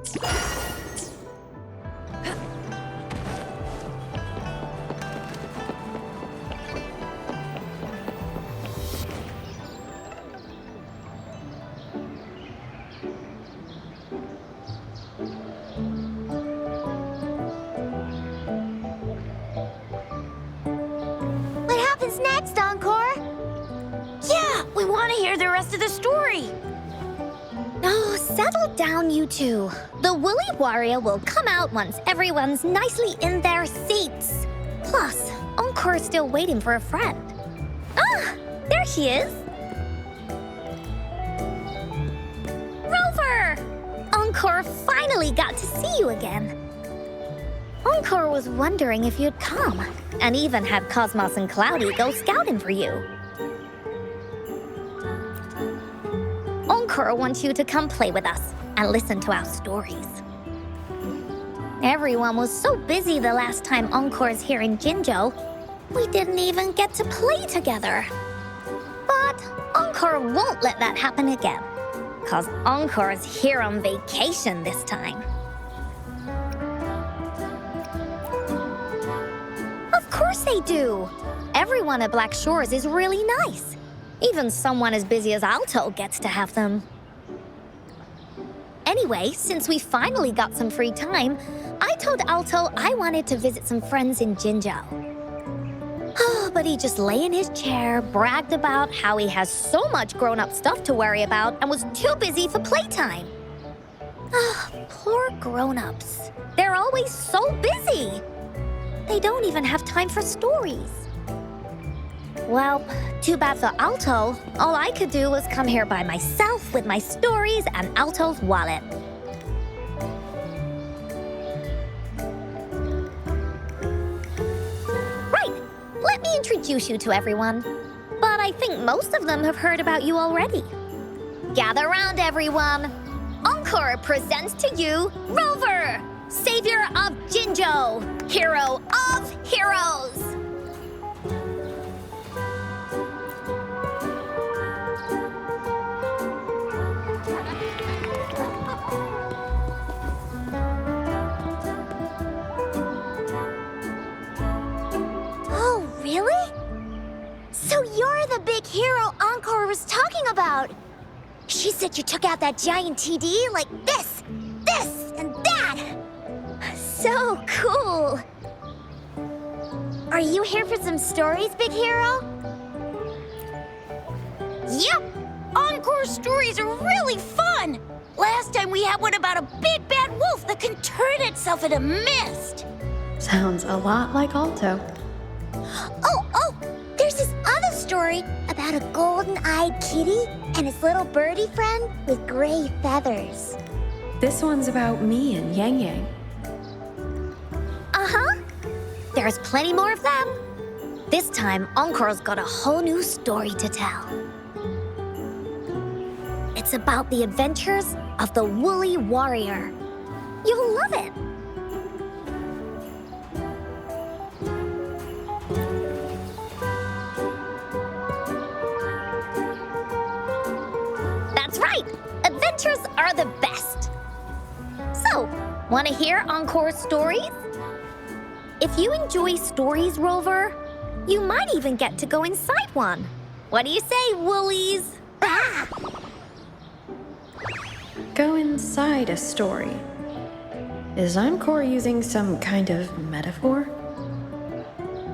What happens next, Encore? Yeah, we want to hear the rest of the story. Oh, settle down, you two. The Woolly Warrior will come out once everyone's nicely in their seats. Plus, Encore's still waiting for a friend. Ah, there she is. Rover! Encore finally got to see you again. Encore was wondering if you'd come, and even had Cosmos and Cloudy go scouting for you. Encore wants you to come play with us and listen to our stories. Everyone was so busy the last time Encore's here in Jinzhou, we didn't even get to play together. But Encore won't let that happen again, cause Encore's here on vacation this time. Of course they do. Everyone at Black Shores is really nice. Even someone as busy as Alto gets to have them. Anyway, since we finally got some free time, I told Alto I wanted to visit some friends in Jinzhou. Oh, but he just lay in his chair, bragged about how he has so much grown-up stuff to worry about, and was too busy for playtime. Ah, poor grown-ups. They're always so busy. They don't even have time for stories. Well, too bad for Alto. All I could do was come here by myself with my stories and Alto's wallet. Right, let me introduce you to everyone. But I think most of them have heard about you already. Gather round, everyone. Encore presents to you Rover, savior of Jinzhou, hero of heroes. Really? So you're the big hero Encore was talking about. She said you took out that giant TD like this, and that. So cool. Are you here for some stories, big hero? Yep, Encore's stories are really fun. Last time we had one about a big bad wolf that can turn itself into mist. Sounds a lot like Alto. Oh, there's this other story about a golden-eyed kitty and his little birdie friend with gray feathers. This one's about me and Yang Yang. Uh-huh. There's plenty more of them. This time, Encore's got a whole new story to tell. It's about the adventures of the Woolly Warrior. You'll love it. That's right! Adventures are the best! So, want to hear Encore's stories? If you enjoy stories, Rover, you might even get to go inside one. What do you say, Woolies? Ah! Go inside a story. Is Encore using some kind of metaphor?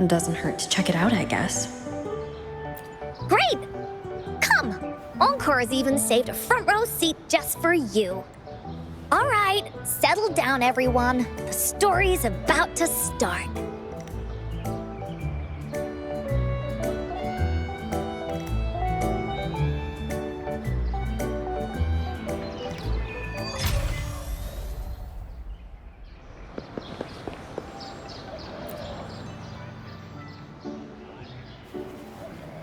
Doesn't hurt to check it out, I guess. Great! Come! Encore has even saved a front row seat just for you. All right, settle down, everyone. The story's about to start.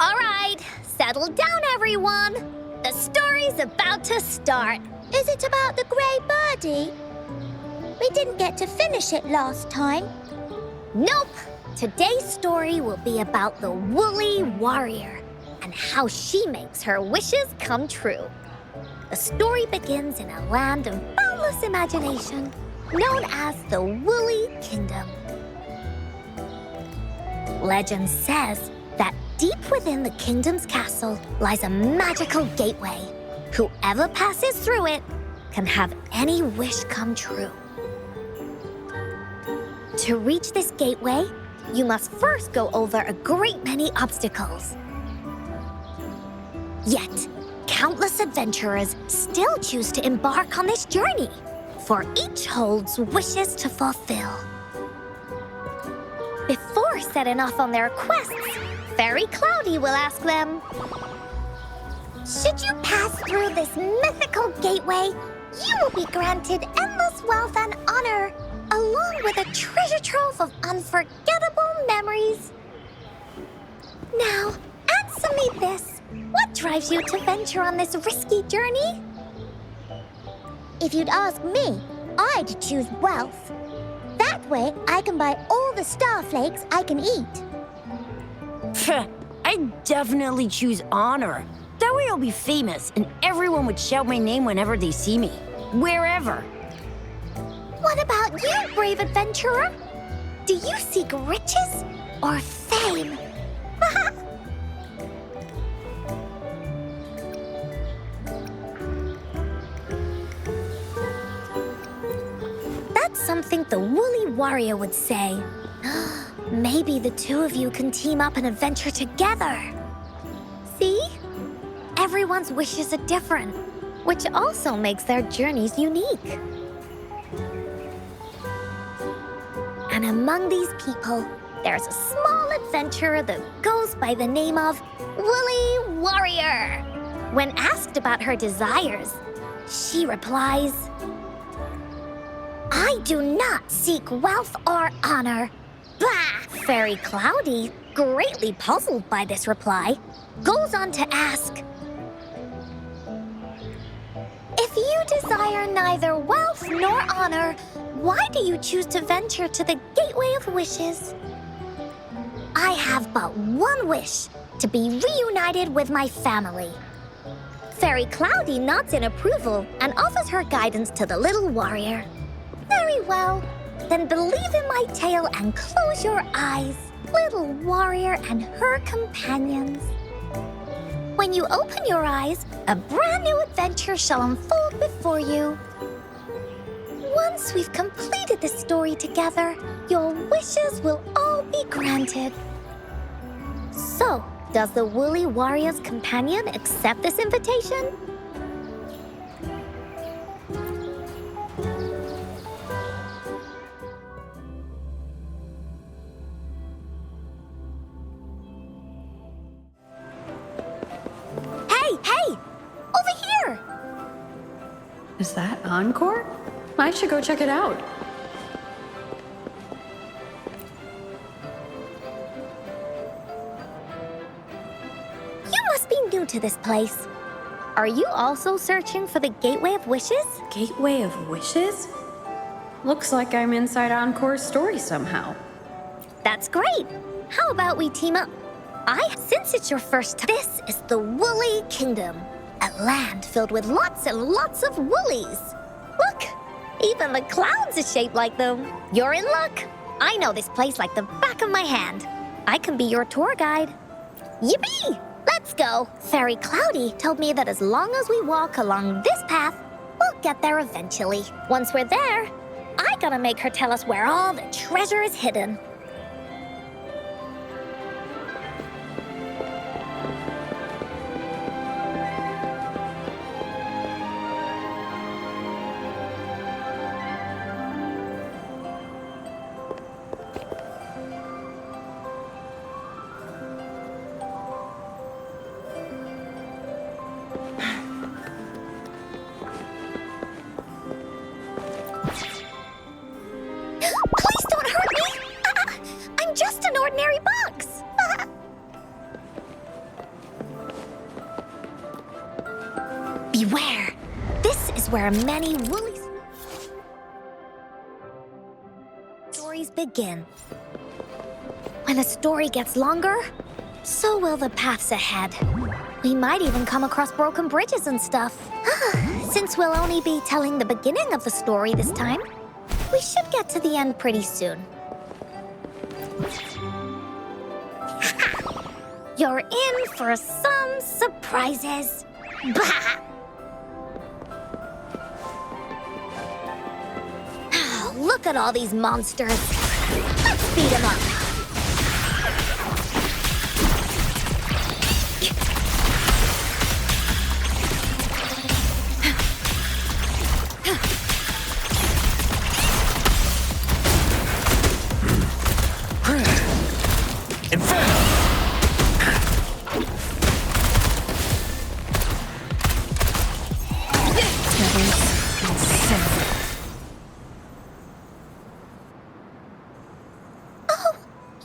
All right, settle down, everyone. The story's about to start. Is it about the gray birdie? We didn't get to finish it last time. Nope. Today's story will be about the Woolly Warrior and how she makes her wishes come true. The story begins in a land of boundless boundless imagination, known as the Woolly Kingdom. Legend says that deep within the kingdom's castle lies a magical gateway. Whoever passes through it can have any wish come true. To reach this gateway, you must first go over a great many obstacles. Yet, countless adventurers still choose to embark on this journey, for each holds wishes to fulfill. Before setting off on their quests, Fairy Cloudy will ask them, should you pass through this mythical gateway, you will be granted endless wealth and honor, along with a treasure trove of unforgettable memories. Now, answer me this. What drives you to venture on this risky journey? If you'd ask me, I'd choose wealth. That way, I can buy all the starflakes I can eat. I'd definitely choose honor. That way I'll be famous, and everyone would shout my name whenever they see me. Wherever. What about you, brave adventurer? Do you seek riches or fame? That's something the Woolly Warrior would say. Maybe the two of you can team up and adventure together. See? Everyone's wishes are different, which also makes their journeys unique. And among these people, there's a small adventurer that goes by the name of Woolly Warrior. When asked about her desires, she replies, I do not seek wealth or honor. Bah! Fairy Cloudy, greatly puzzled by this reply, goes on to ask, if you desire neither wealth nor honor, why do you choose to venture to the Gateway of Wishes? I have but one wish, to be reunited with my family. Fairy Cloudy nods in approval and offers her guidance to the little warrior. Very well, then believe in my tale and close your eyes, little warrior and her companions. When you open your eyes, a brand new adventure shall unfold before you. Once we've completed the story together, your wishes will all be granted. So, does the Woolly Warrior's companion accept this invitation? Hey! Over here! Is that Encore? I should go check it out. You must be new to this place. Are you also searching for the Gateway of Wishes? Gateway of Wishes? Looks like I'm inside Encore's story somehow. That's great. How about we team up? Since it's your first time, this is the Woolly Kingdom, a land filled with lots and lots of woolies. Look, even the clouds are shaped like them. You're in luck. I know this place like the back of my hand. I can be your tour guide. Yippee! Let's go. Fairy Cloudy told me that as long as we walk along this path, we'll get there eventually. Once we're there, I gotta make her tell us where all the treasure is hidden. Please don't hurt me! I'm just an ordinary box! Beware! This is where many woolly stories begin. When a story gets longer, so will the paths ahead. We might even come across broken bridges and stuff. Since we'll only be telling the beginning of the story this time, we should get to the end pretty soon. You're in for some surprises. Bah! Look at all these monsters. Let's beat them up.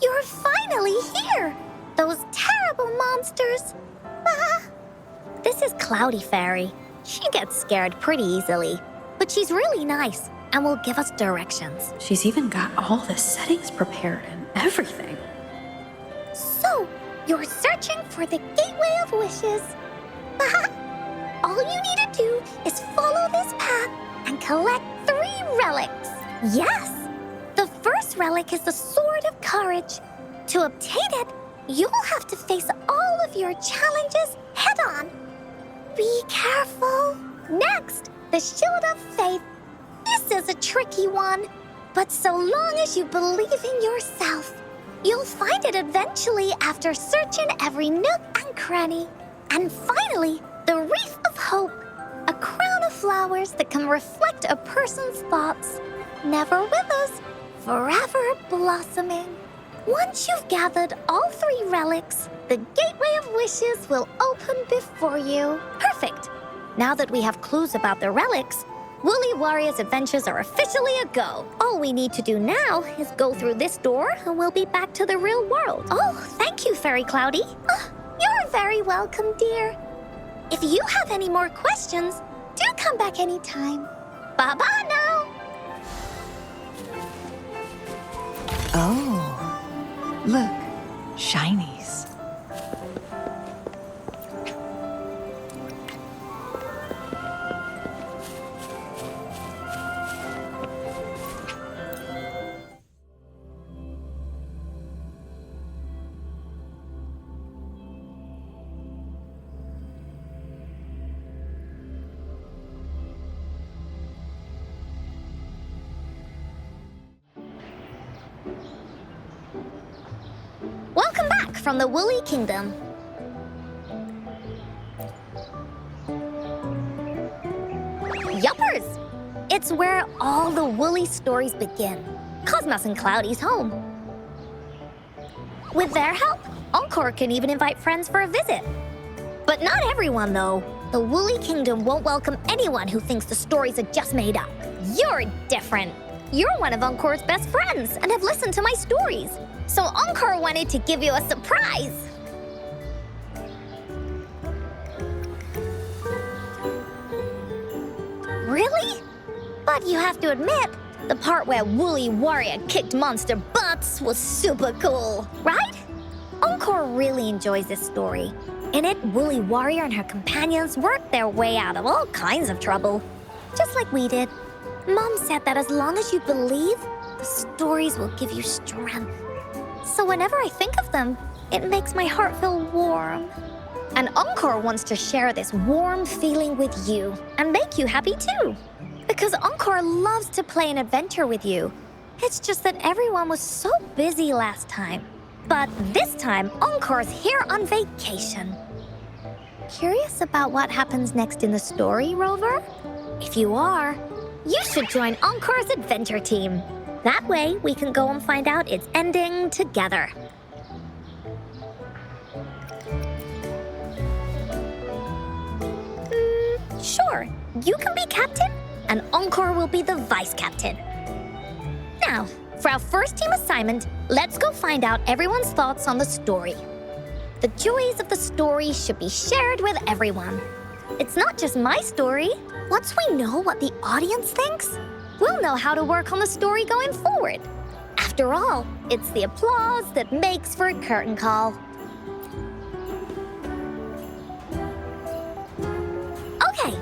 You're finally here! Those terrible monsters! Ah. This is Cloudy Fairy. She gets scared pretty easily, but she's really nice and will give us directions. She's even got all the settings prepared and everything. So, you're searching for the Gateway of Wishes. All you need to do is follow this path and collect 3 relics. Yes! The first relic is the Sword of Courage. To obtain it, you'll have to face all of your challenges head-on. Be careful. Next, the Shield of Faith. This is a tricky one, but so long as you believe in yourself, you'll find it eventually after searching every nook and cranny. And finally, the Wreath of Hope, a crown of flowers that can reflect a person's thoughts. Never with us, forever blossoming. Once you've gathered all 3 relics, the Gateway of Wishes will open before you. Perfect. Now that we have clues about the relics, Woolly Warrior's adventures are officially a go. All we need to do now is go through this door and we'll be back to the real world. Oh, thank you, Fairy Cloudy. You're very welcome, dear. If you have any more questions, do come back anytime. Bye-bye now. Oh, look, shinies. Welcome back from the Woolly Kingdom. Yuppers! It's where all the Woolly stories begin. Cosmos and Cloudy's home. With their help, Encore can even invite friends for a visit. But not everyone, though. The Woolly Kingdom won't welcome anyone who thinks the stories are just made up. You're different. You're one of Encore's best friends and have listened to my stories. So Encore wanted to give you a surprise. Really? But you have to admit, the part where Woolly Warrior kicked monster butts was super cool, right? Encore really enjoys this story. In it, Woolly Warrior and her companions worked their way out of all kinds of trouble, just like we did. Mom said that as long as you believe, the stories will give you strength. So whenever I think of them, it makes my heart feel warm. And Encore wants to share this warm feeling with you and make you happy too. Because Encore loves to play an adventure with you. It's just that everyone was so busy last time. But this time, Encore's here on vacation. Curious about what happens next in the story, Rover? If you are, you should join Encore's adventure team. That way, we can go and find out its ending together. Sure, you can be captain, and Encore will be the vice captain. Now, for our first team assignment, let's go find out everyone's thoughts on the story. The joys of the story should be shared with everyone. It's not just my story. Once we know what the audience thinks, we'll know how to work on the story going forward. After all, it's the applause that makes for a curtain call. Okay,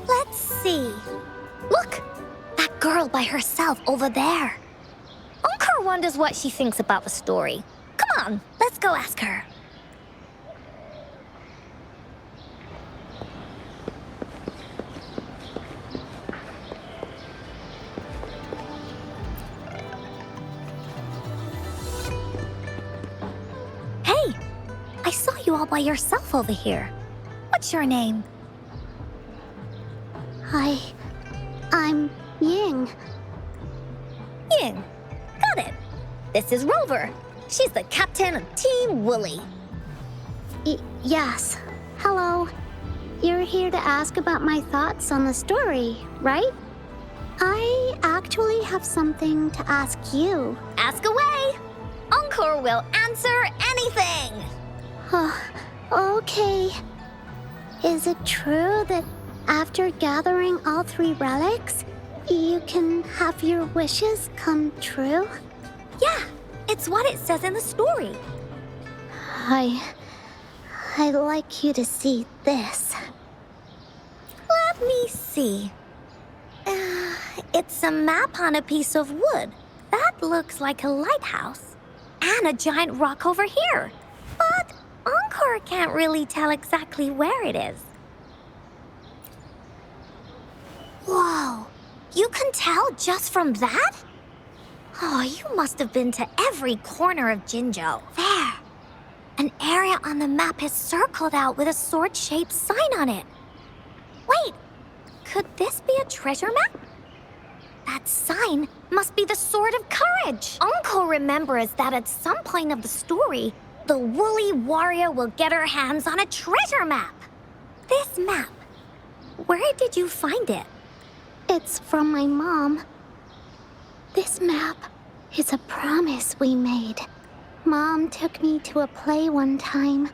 let's see. Look, that girl by herself over there. Encore wonders what she thinks about the story. Come on, let's go ask her. Hey, I saw you all by yourself over here. What's your name? I'm Ying. Ying. Got it. This is Rover. She's the captain of Team Woolly. Yes. Hello. You're here to ask about my thoughts on the story, right? I actually have something to ask you. Ask away. Encore will answer anything. Okay. Is it true that after gathering all 3 relics, you can have your wishes come true? Yeah, it's what it says in the story. I'd like you to see this. Let me see. It's a map on a piece of wood. That looks like a lighthouse. And a giant rock over here. But Encore can't really tell exactly where it is. Whoa, you can tell just from that? Oh, you must have been to every corner of Jinzhou. There. An area on the map is circled out with a sword-shaped sign on it. Wait, could this be a treasure map? That sign must be the Sword of Courage. Encore remembers that at some point of the story, the woolly warrior will get her hands on a treasure map. This map, where did you find it? It's from my mom. This map is a promise we made. Mom took me to a play one time.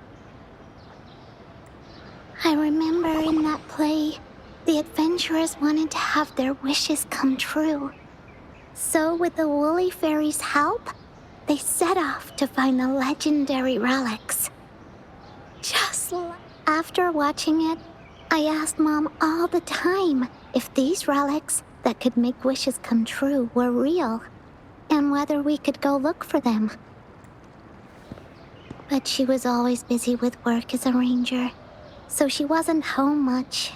I remember in that play, the adventurers wanted to have their wishes come true. So with the Woolly Fairy's help, they set off to find the legendary relics. After watching it, I asked Mom all the time if these relics that could make wishes come true were real, and whether we could go look for them. But she was always busy with work as a ranger, so she wasn't home much.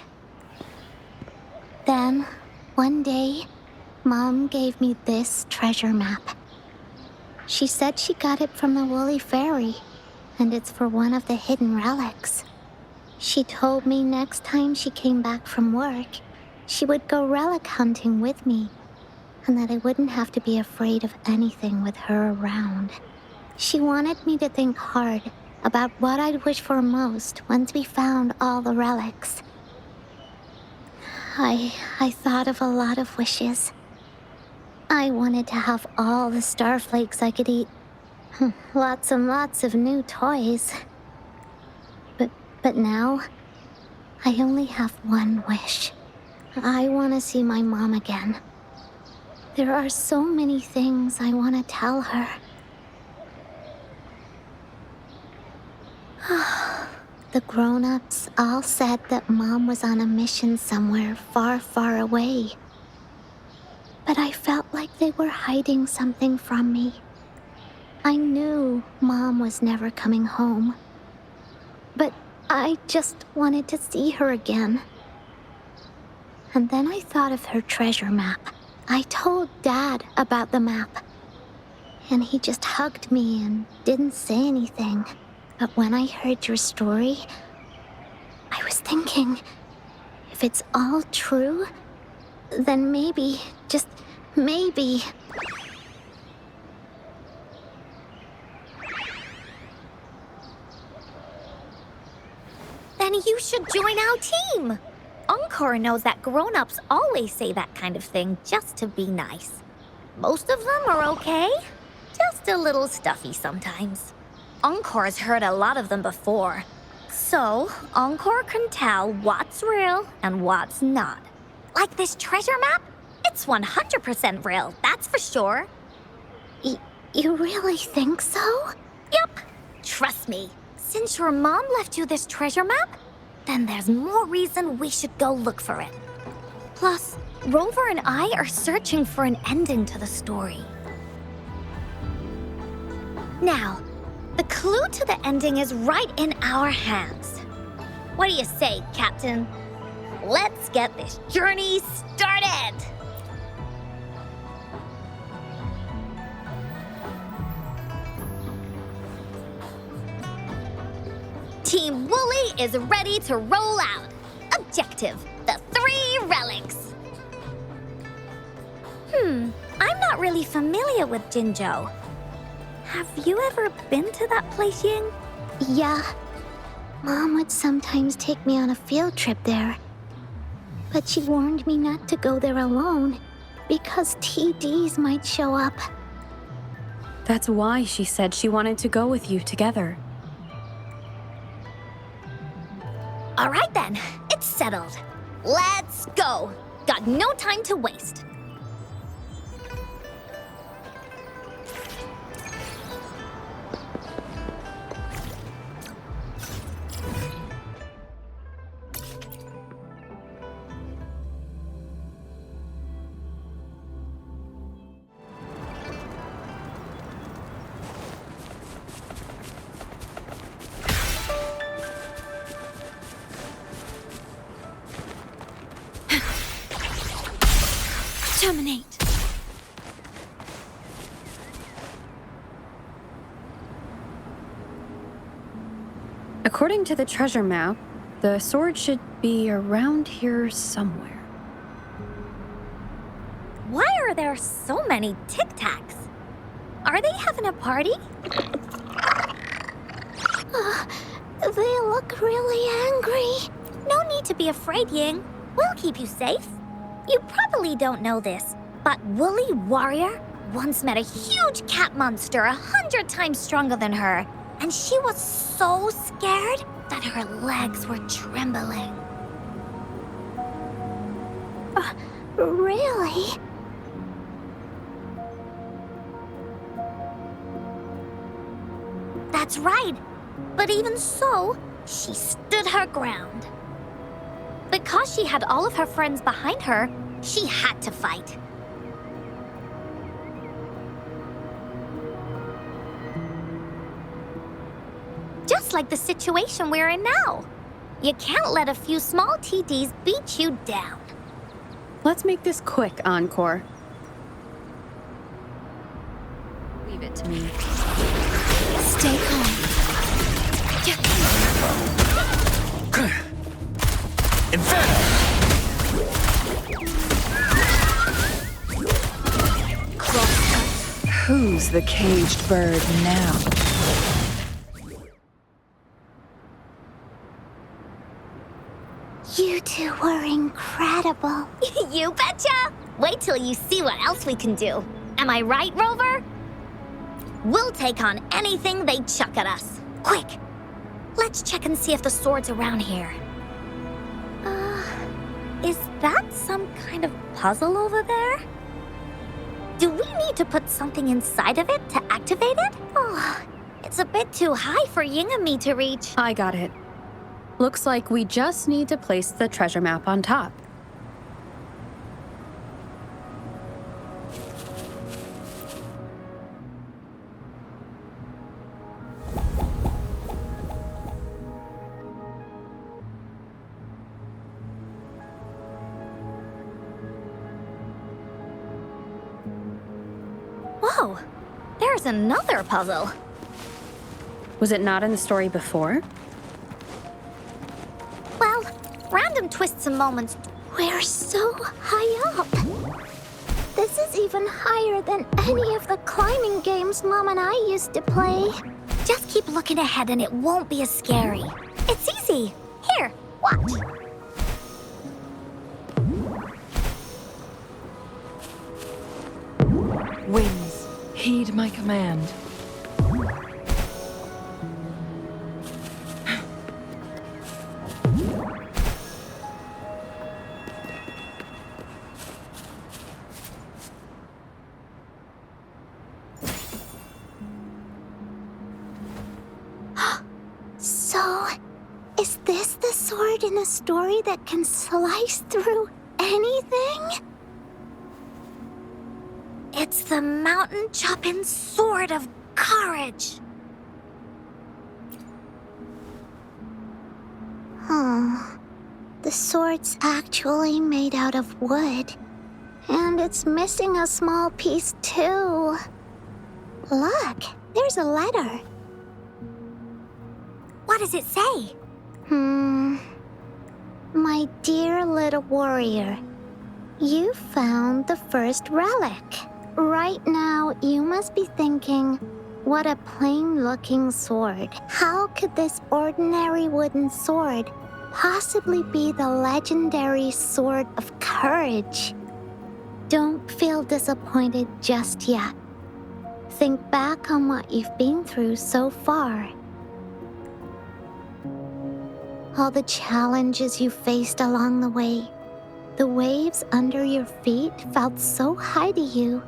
Then, one day, Mom gave me this treasure map. She said she got it from the Woolly Fairy, and it's for one of the hidden relics. She told me next time she came back from work, she would go relic hunting with me, and that I wouldn't have to be afraid of anything with her around. She wanted me to think hard about what I'd wish for most once we found all the relics. I thought of a lot of wishes. I wanted to have all the starflakes I could eat. Lots and lots of new toys. But now, I only have one wish. I want to see my mom again. There are so many things I want to tell her. The grown-ups all said that Mom was on a mission somewhere far, far away. But I felt like they were hiding something from me. I knew Mom was never coming home. But I just wanted to see her again. And then I thought of her treasure map. I told Dad about the map. And he just hugged me and didn't say anything. But when I heard your story, I was thinking, if it's all true, then maybe, just maybe... Then you should join our team. Encore knows that grown-ups always say that kind of thing just to be nice. Most of them are okay, just a little stuffy sometimes. Encore's heard a lot of them before. So, Encore can tell what's real and what's not. Like this treasure map? It's 100% real, that's for sure. You really think so? Yup. Trust me. Since your mom left you this treasure map, then there's more reason we should go look for it. Plus, Rover and I are searching for an ending to the story. Now, the clue to the ending is right in our hands. What do you say, Captain? Let's get this journey started! Team Wooly is ready to roll out. Objective, the 3 relics. I'm not really familiar with Jinzhou. Have you ever been to that place, Ying? Yeah. Mom would sometimes take me on a field trip there. But she warned me not to go there alone, because TDs might show up. That's why she said she wanted to go with you together. All right then, it's settled. Let's go. Got no time to waste. Terminate. According to the treasure map, the sword should be around here somewhere. Why are there so many Tic Tacs? Are they having a party? They look really angry. No need to be afraid, Ying. We'll keep you safe. You probably don't know this, but Woolly Warrior once met a huge cat monster 100 times stronger than her, and she was so scared that her legs were trembling. Really? That's right. But even so, she stood her ground. Because she had all of her friends behind her, she had to fight. Just like the situation we're in now. You can't let a few small TDs beat you down. Let's make this quick, Encore. Leave it to me. Stay calm. Who's the caged bird now? You two were incredible. You betcha! Wait till you see what else we can do. Am I right, Rover? We'll take on anything they chuck at us. Quick! Let's check and see if the sword's around here. Is that some kind of puzzle over there? Do we need to put something inside of it to activate it? Oh, it's a bit too high for Ying and me to reach. I got it. Looks like we just need to place the treasure map on top. Whoa, there's another puzzle. Was it not in the story before? Well, random twists and moments. We're so high up. This is even higher than any of the climbing games Mom and I used to play. Just keep looking ahead and it won't be as scary. It's easy. Here, watch. Winds, heed my command. So, is this the sword in the story that can slice through anything? It's the mountain chopping sword of courage. Oh, the sword's actually made out of wood. And it's missing a small piece too. Look, there's a letter. What does it say? My dear little warrior, you found the first relic. Right now, you must be thinking, what a plain-looking sword. How could this ordinary wooden sword possibly be the legendary sword of courage? Don't feel disappointed just yet. Think back on what you've been through so far. All the challenges you faced along the way. The waves under your feet felt so high to you,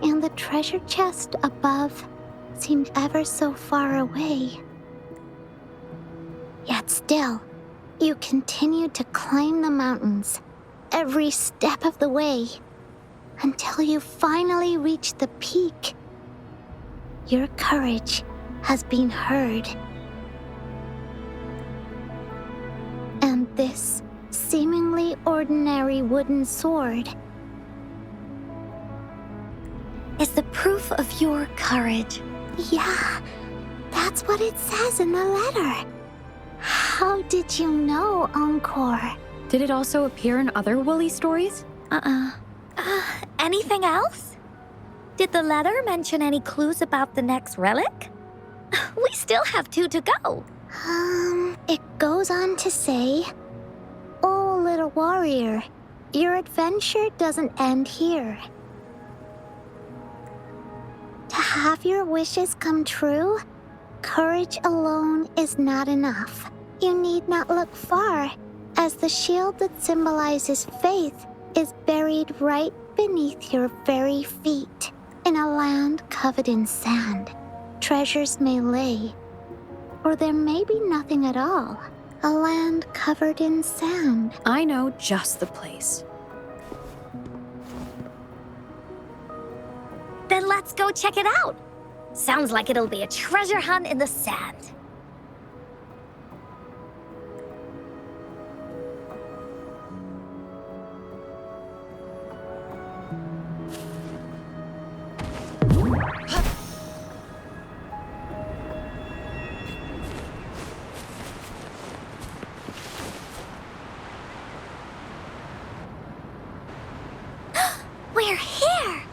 and the treasure chest above seemed ever so far away. Yet still, you continued to climb the mountains, every step of the way, until you finally reached the peak. Your courage has been heard. And this seemingly ordinary wooden sword Is the proof of your courage. Yeah, that's what it says in the letter. How did you know, Encore? Did it also appear in other Woolly stories? Anything else? Did the letter mention any clues about the next relic? We still have 2 to go. It goes on to say, "Oh, little warrior, your adventure doesn't end here. To have your wishes come true, courage alone is not enough. You need not look far, as the shield that symbolizes faith is buried right beneath your very feet, in a land covered in sand. Treasures may lay, or there may be nothing at all. A land covered in sand." I know just the place. Then let's go check it out. Sounds like it'll be a treasure hunt in the sand. We're here!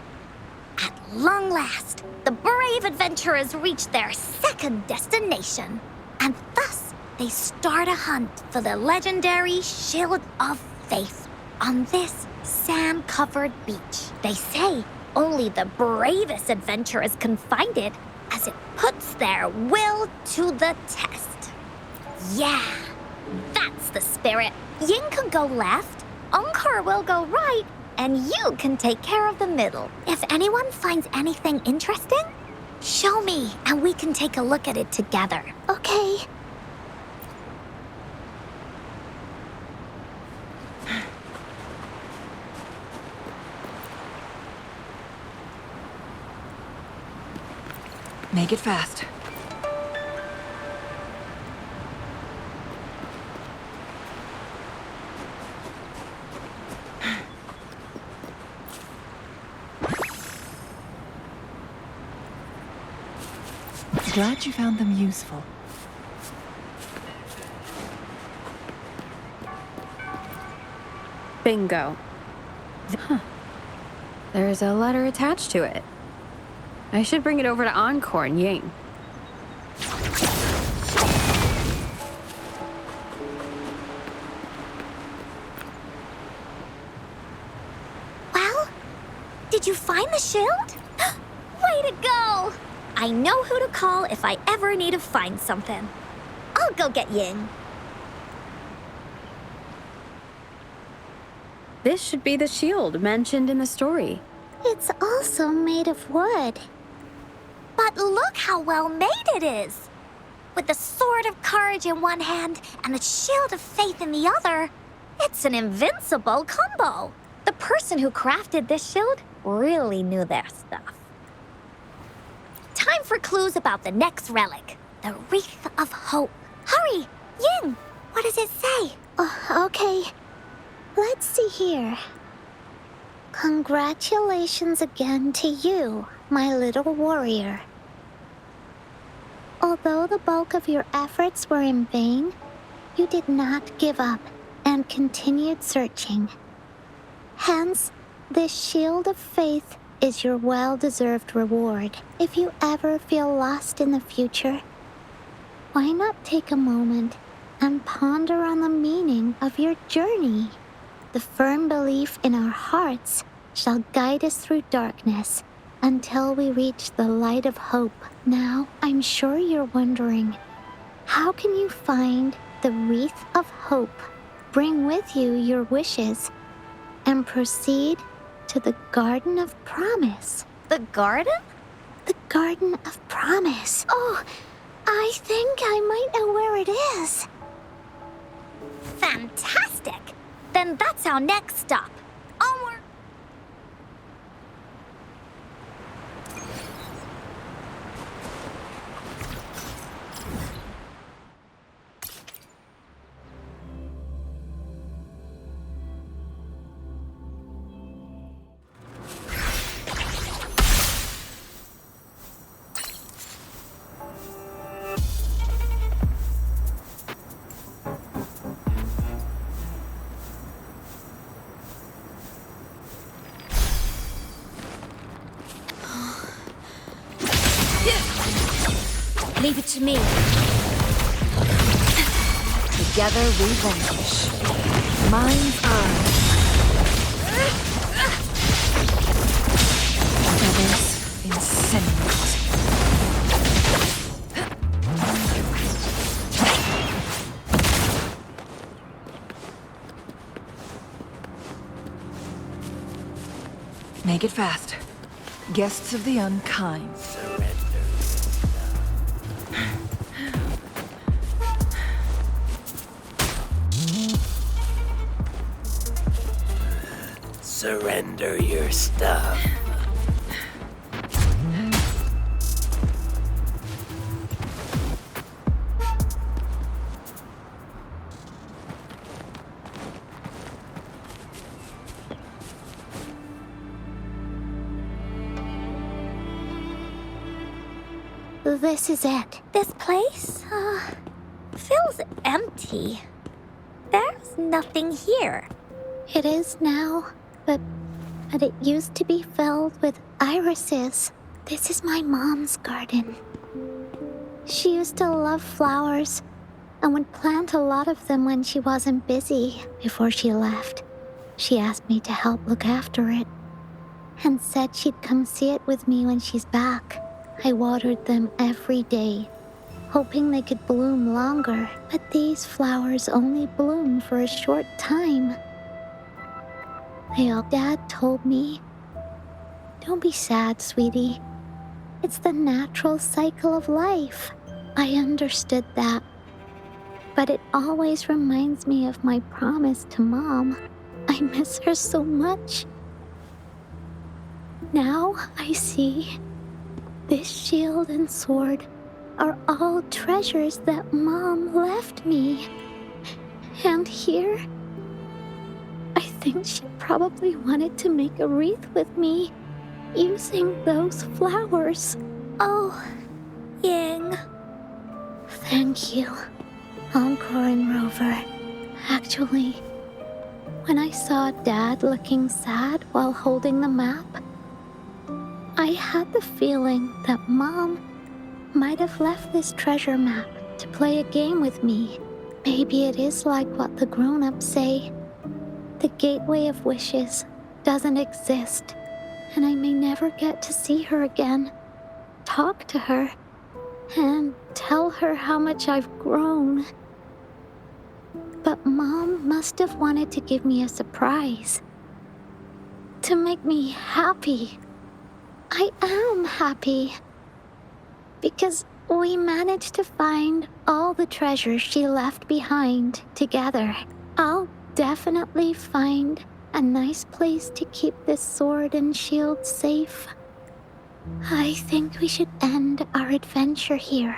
At long last, the brave adventurers reach their second destination. And thus, they start a hunt for the legendary Shield of Faith on this sand-covered beach. They say only the bravest adventurers can find it, as it puts their will to the test. Yeah, that's the spirit. Ying can go left, Encore will go right, and you can take care of the middle. If anyone finds anything interesting, show me, and we can take a look at it together. Okay. Make it fast. Glad you found them useful. Bingo. Huh. There's a letter attached to it. I should bring it over to Encore and Ying. Well, did you find the shield? Way to go! I know who to call if I ever need to find something. I'll go get Ying. This should be the shield mentioned in the story. It's also made of wood. But look how well made it is! With the sword of courage in one hand and the shield of faith in the other, It's an invincible combo. The person who crafted this shield really knew their stuff. Time for clues about the next relic, the Wreath of Hope. Hurry, Ying, what does it say? Okay. Let's see here. Congratulations again to you, my little warrior. Although the bulk of your efforts were in vain, you did not give up and continued searching. Hence, this shield of faith is your well-deserved reward. If you ever feel lost in the future, why not take a moment and ponder on the meaning of your journey? The firm belief in our hearts shall guide us through darkness until we reach the light of hope. Now, I'm sure you're wondering, how can you find the Wreath of Hope, bring with you your wishes, and proceed to the Garden of Promise? The garden? The Garden of Promise. Oh, I think I might know where it is. Fantastic! Then that's our next stop. Onward! Leave it to me. Together we vanquish. Mind's eye. Others incinerate. Make it fast. Guests of the unkind. Surrender your stuff. This is it. This place, feels empty. There's nothing here. It is now, but it used to be filled with irises. This is my mom's garden. She used to love flowers and would plant a lot of them when she wasn't busy. Before she left, she asked me to help look after it and said she'd come see it with me when she's back. I watered them every day, hoping they could bloom longer, but these flowers only bloom for a short time. Dad told me, "Don't be sad, sweetie. It's the natural cycle of life." I understood that, but it always reminds me of my promise to Mom. I miss her so much. Now I see this shield and sword are all treasures that Mom left me. And here, I think she probably wanted to make a wreath with me using those flowers. Oh, Ying. Thank you, Encore and Rover. Actually, when I saw Dad looking sad while holding the map, I had the feeling that Mom might have left this treasure map to play a game with me. Maybe it is like what the grown-ups say. The Gateway of Wishes doesn't exist, and I may never get to see her again, talk to her, and tell her how much I've grown. But Mom must have wanted to give me a surprise, to make me happy. I am happy, because we managed to find all the treasures she left behind together. I'll definitely find a nice place to keep this sword and shield safe. I think we should end our adventure here.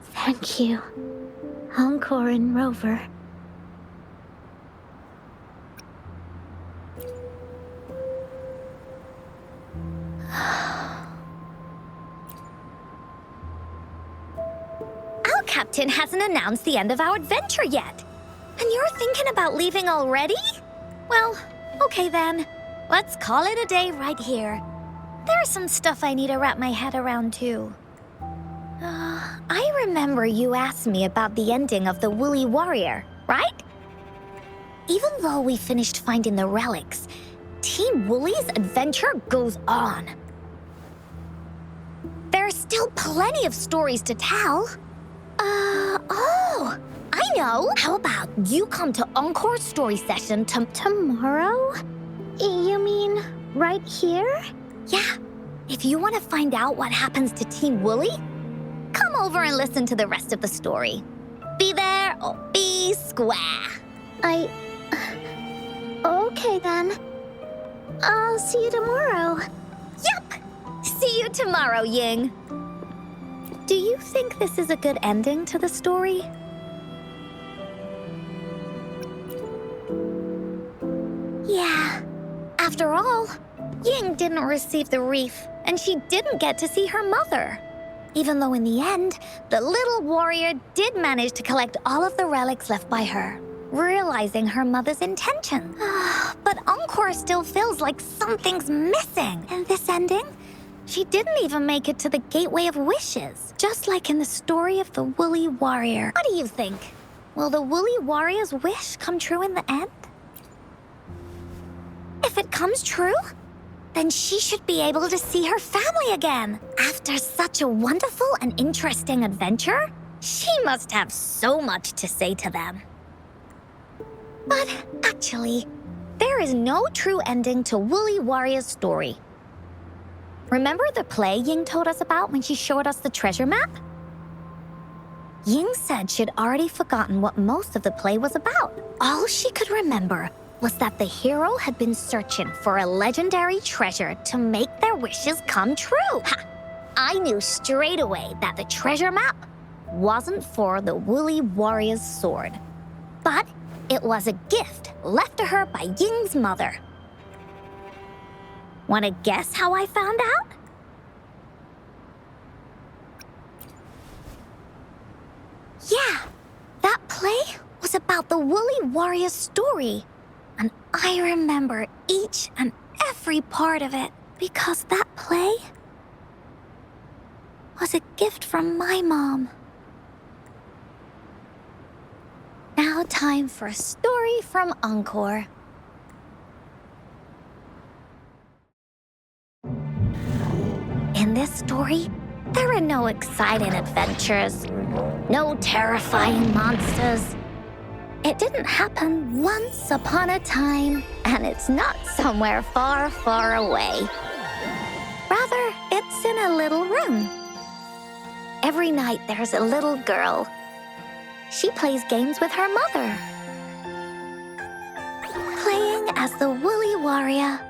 Thank you, Encore and Rover. Our captain hasn't announced the end of our adventure yet. And you're thinking about leaving already? Well, okay then. Let's call it a day right here. There's some stuff I need to wrap my head around too. I remember you asked me about the ending of the Woolly Warrior, right? Even though we finished finding the relics, Team Woolly's adventure goes on. There's still plenty of stories to tell. Oh, I know. How about you come to Encore's story session Tomorrow? You mean right here? Yeah. If you want to find out what happens to Team Woolly, come over and listen to the rest of the story. Be there or be square. Okay then. I'll see you tomorrow. Yup. See you tomorrow, Ying. Do you think this is a good ending to the story? Yeah. After all, Ying didn't receive the wreath, and she didn't get to see her mother. Even though in the end, the little warrior did manage to collect all of the relics left by her, realizing her mother's intention. But Encore still feels like something's missing in this ending. She didn't even make it to the Gateway of Wishes, just like in the story of the Woolly Warrior. What do you think? Will the Woolly Warrior's wish come true in the end? If it comes true, then she should be able to see her family again. After such a wonderful and interesting adventure, she must have so much to say to them. But actually, there is no true ending to Woolly Warrior's story. Remember the play Ying told us about when she showed us the treasure map? Ying said she'd already forgotten what most of the play was about. All she could remember was that the hero had been searching for a legendary treasure to make their wishes come true. Ha! I knew straight away that the treasure map wasn't for the Woolly Warrior's sword, but it was a gift left to her by Ying's mother. Want to guess how I found out? Yeah, that play was about the Woolly Warrior's story. And I remember each and every part of it because that play was a gift from my mom. Now time for a story from Encore. In this story, there are no exciting adventures, no terrifying monsters. It didn't happen once upon a time, and it's not somewhere far, far away. Rather, it's in a little room. Every night there's a little girl. She plays games with her mother, playing as the Woolly Warrior.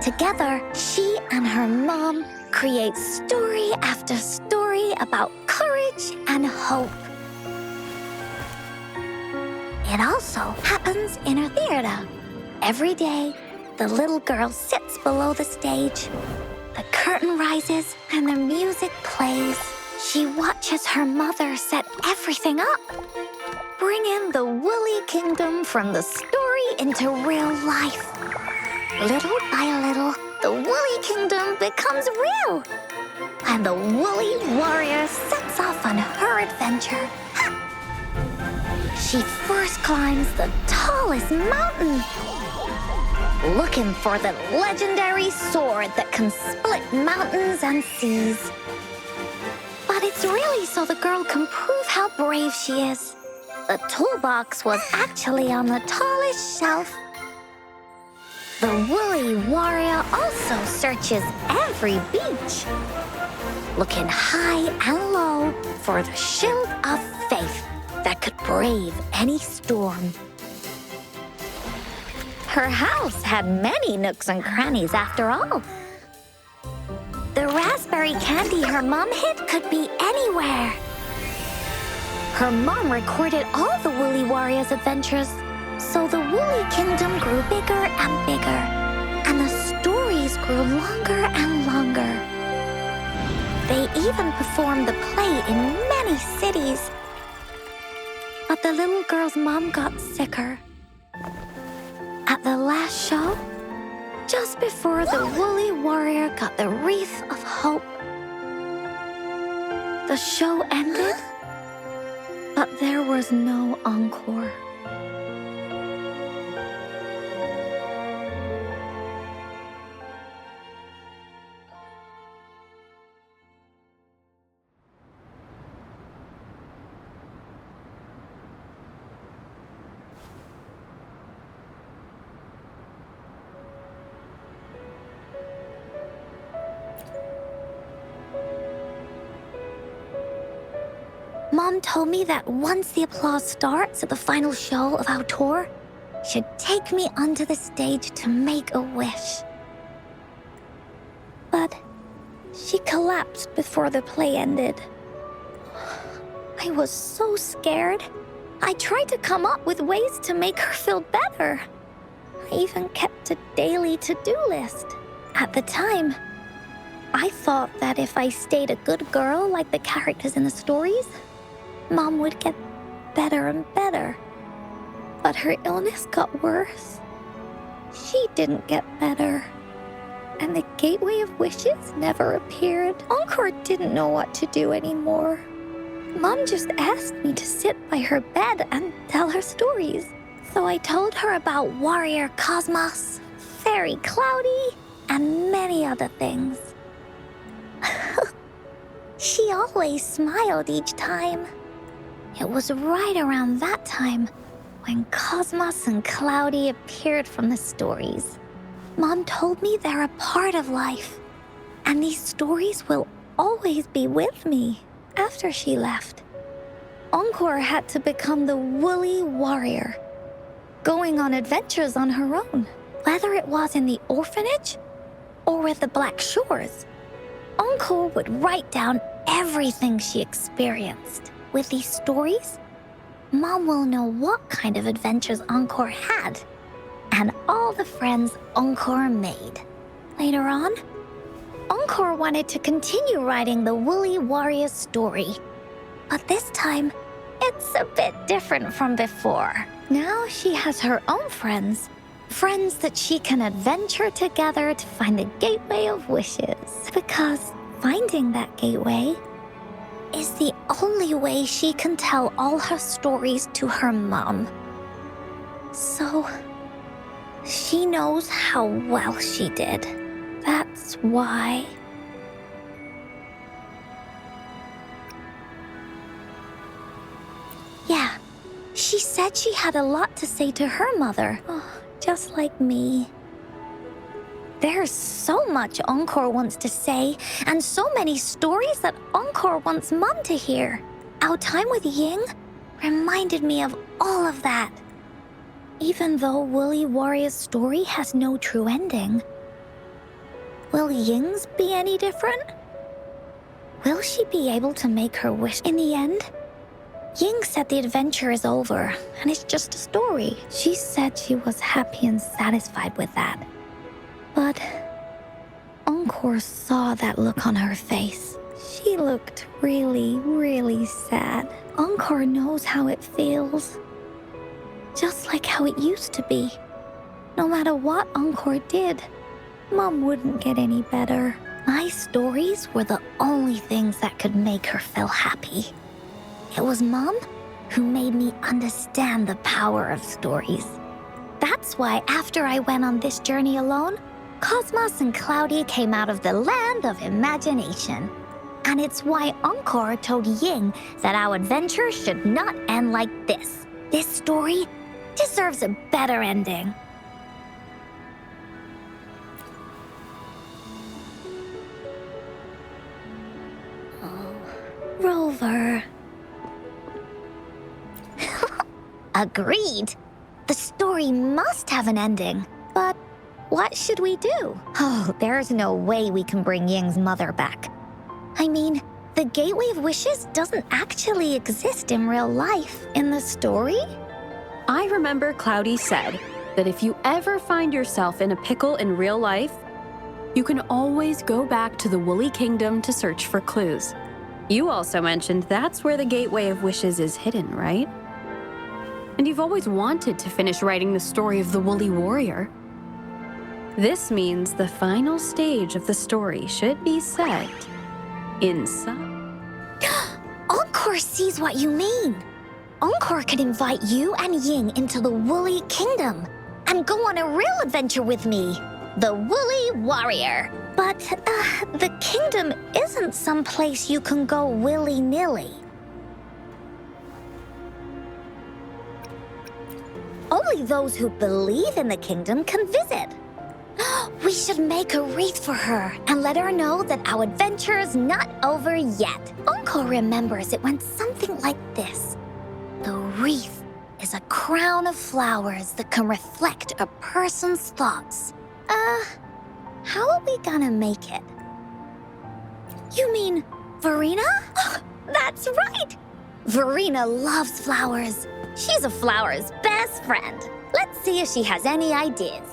Together, she and her mom create story after story about courage and hope. It also happens in her theater. Every day, the little girl sits below the stage. The curtain rises and the music plays. She watches her mother set everything up, bringing the Woolly Kingdom from the story into real life. Little by little, the Woolly Kingdom becomes real, and the Woolly Warrior sets off on her adventure. She first climbs the tallest mountain, looking for the legendary sword that can split mountains and seas. But it's really so the girl can prove how brave she is. The toolbox was actually on the tallest shelf. The Woolly Warrior also searches every beach, looking high and low for the shield of faith that could brave any storm. Her house had many nooks and crannies after all. The raspberry candy her mom hid could be anywhere. Her mom recorded all the Woolly Warriors' adventures, so the Woolly Kingdom grew bigger and bigger, and the stories grew longer and longer. They even performed the play in many cities. But the little girl's mom got sicker. At the last show, just before the Woolly Warrior got the wreath of hope, the show ended, but there was no encore. Mom told me that once the applause starts at the final show of our tour, she'd take me onto the stage to make a wish. But she collapsed before the play ended. I was so scared. I tried to come up with ways to make her feel better. I even kept a daily to-do list. At the time, I thought that if I stayed a good girl like the characters in the stories, Mom would get better and better. But her illness got worse. She didn't get better. And the Gateway of Wishes never appeared. Encore didn't know what to do anymore. Mom just asked me to sit by her bed and tell her stories. So I told her about Warrior Cosmos, Fairy Cloudy, and many other things. She always smiled each time. It was right around that time when Cosmos and Cloudy appeared from the stories. Mom told me they're a part of life, and these stories will always be with me after she left. Encore had to become the Woolly Warrior, going on adventures on her own, whether it was in the orphanage or with the Black Shores. Encore would write down everything she experienced. With these stories, Mom will know what kind of adventures Encore had and all the friends Encore made. Later on, Encore wanted to continue writing the Woolly Warrior story, but this time, it's a bit different from before. Now she has her own friends that she can adventure together to find the Gateway of Wishes. Because finding that gateway is the only way she can tell all her stories to her mom. So, she knows how well she did. That's why. Yeah, she said she had a lot to say to her mother, just like me. There's so much Encore wants to say, and so many stories that Encore wants Mom to hear. Our time with Ying reminded me of all of that. Even though Woolly Warrior's story has no true ending, will Ying's be any different? Will she be able to make her wish in the end? Ying said the adventure is over, and it's just a story. She said she was happy and satisfied with that. But Encore saw that look on her face. She looked really, really sad. Encore knows how it feels. Just like how it used to be. No matter what Encore did, Mom wouldn't get any better. My stories were the only things that could make her feel happy. It was Mom who made me understand the power of stories. That's why after I went on this journey alone, Cosmos and Cloudy came out of the land of imagination. And it's why Encore told Ying that our adventure should not end like this. This story deserves a better ending. Oh, Rover. Agreed. The story must have an ending. But what should we do? Oh, there's no way we can bring Ying's mother back. I mean, the Gateway of Wishes doesn't actually exist in real life in the story. I remember Cloudy said that if you ever find yourself in a pickle in real life, you can always go back to the Woolly Kingdom to search for clues. You also mentioned that's where the Gateway of Wishes is hidden, right? And you've always wanted to finish writing the story of the Woolly Warrior. This means the final stage of the story should be set inside. Encore sees what you mean. Encore could invite you and Ying into the Woolly Kingdom and go on a real adventure with me, the Woolly Warrior. But the kingdom isn't some place you can go willy-nilly. Only those who believe in the kingdom can visit. We should make a wreath for her and let her know that our adventure is not over yet. Encore remembers it went something like this. The wreath is a crown of flowers that can reflect a person's thoughts. How are we gonna make it? You mean Verena? That's right! Verena loves flowers. She's a flower's best friend. Let's see if she has any ideas.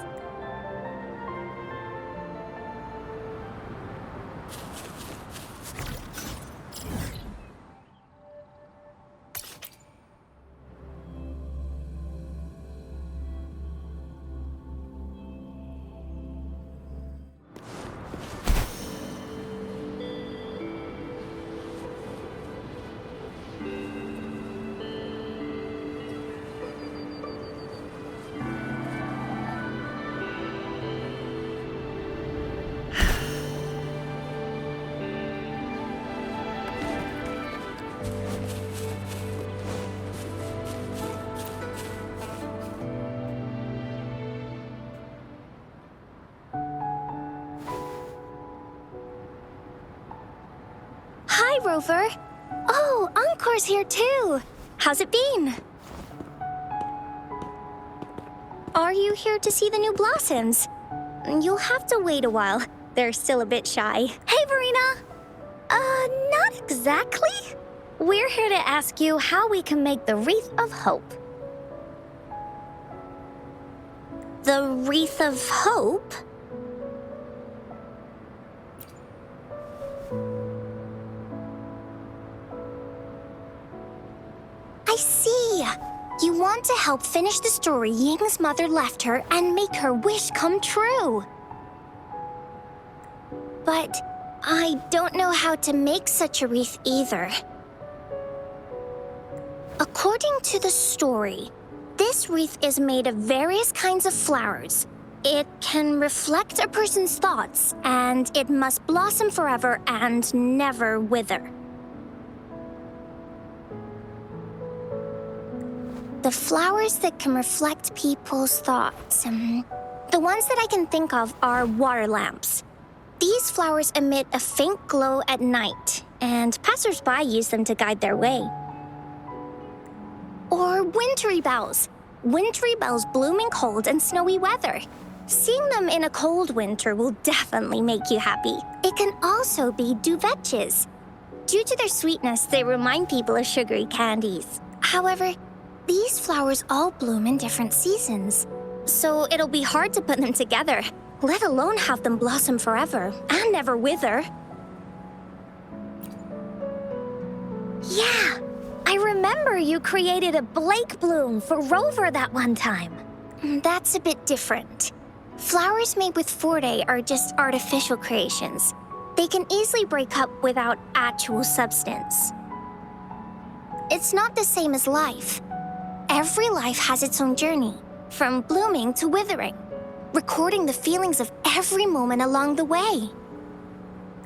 Hi, Rover. Oh, Encore's here too. How's it been? Are you here to see the new blossoms? You'll have to wait a while. They're still a bit shy. Hey, Verena. Not exactly. We're here to ask you how we can make the Wreath of Hope. The Wreath of Hope? I see. You want to help finish the story Ying's mother left her and make her wish come true. But I don't know how to make such a wreath either. According to the story, this wreath is made of various kinds of flowers. It can reflect a person's thoughts, and it must blossom forever and never wither. The flowers that can reflect people's thoughts. The ones that I can think of are water lamps. These flowers emit a faint glow at night, and passersby use them to guide their way. Or wintry bells. Wintry bells bloom in cold and snowy weather. Seeing them in a cold winter will definitely make you happy. It can also be duvetches. Due to their sweetness, they remind people of sugary candies. However, these flowers all bloom in different seasons, so it'll be hard to put them together, let alone have them blossom forever and never wither. Yeah, I remember you created a Blake bloom for Rover that one time. That's a bit different. Flowers made with Forte are just artificial creations. They can easily break up without actual substance. It's not the same as life. Every life has its own journey, from blooming to withering, recording the feelings of every moment along the way.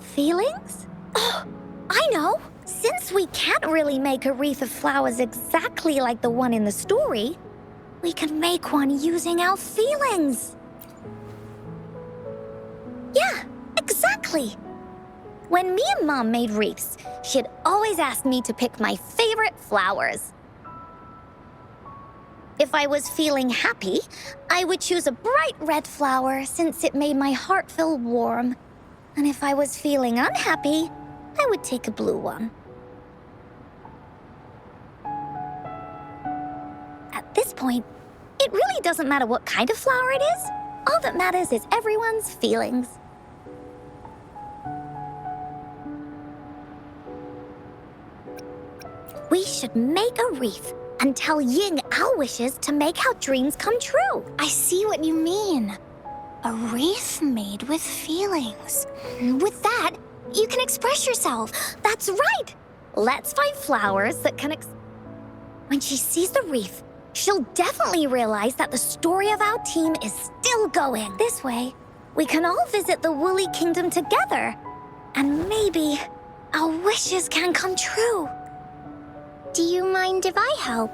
Feelings? Oh, I know! Since we can't really make a wreath of flowers exactly like the one in the story, we can make one using our feelings. Yeah, exactly! When me and Mom made wreaths, she'd always ask me to pick my favorite flowers. If I was feeling happy, I would choose a bright red flower since it made my heart feel warm. And if I was feeling unhappy, I would take a blue one. At this point, it really doesn't matter what kind of flower it is. All that matters is everyone's feelings. We should make a wreath and tell Ying our wishes to make our dreams come true. I see what you mean. A wreath made with feelings. With that, you can express yourself. That's right! Let's find flowers that can When she sees the wreath, she'll definitely realize that the story of our team is still going. This way, we can all visit the Woolly Kingdom together. And maybe our wishes can come true. Do you mind if I help?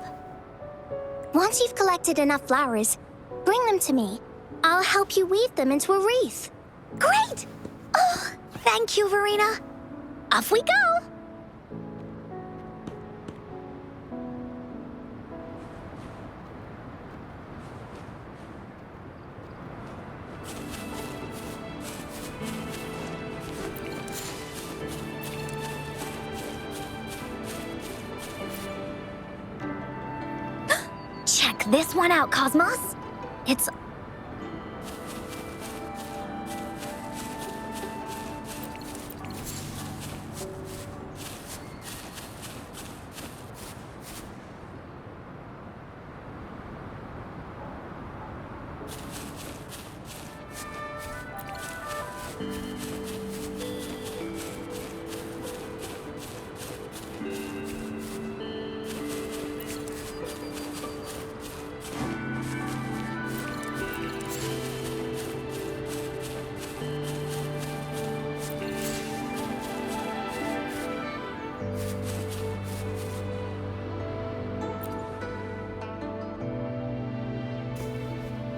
Once you've collected enough flowers, bring them to me. I'll help you weave them into a wreath. Great! Oh, thank you, Verena. Off we go! Check this one out, Cosmos. It's...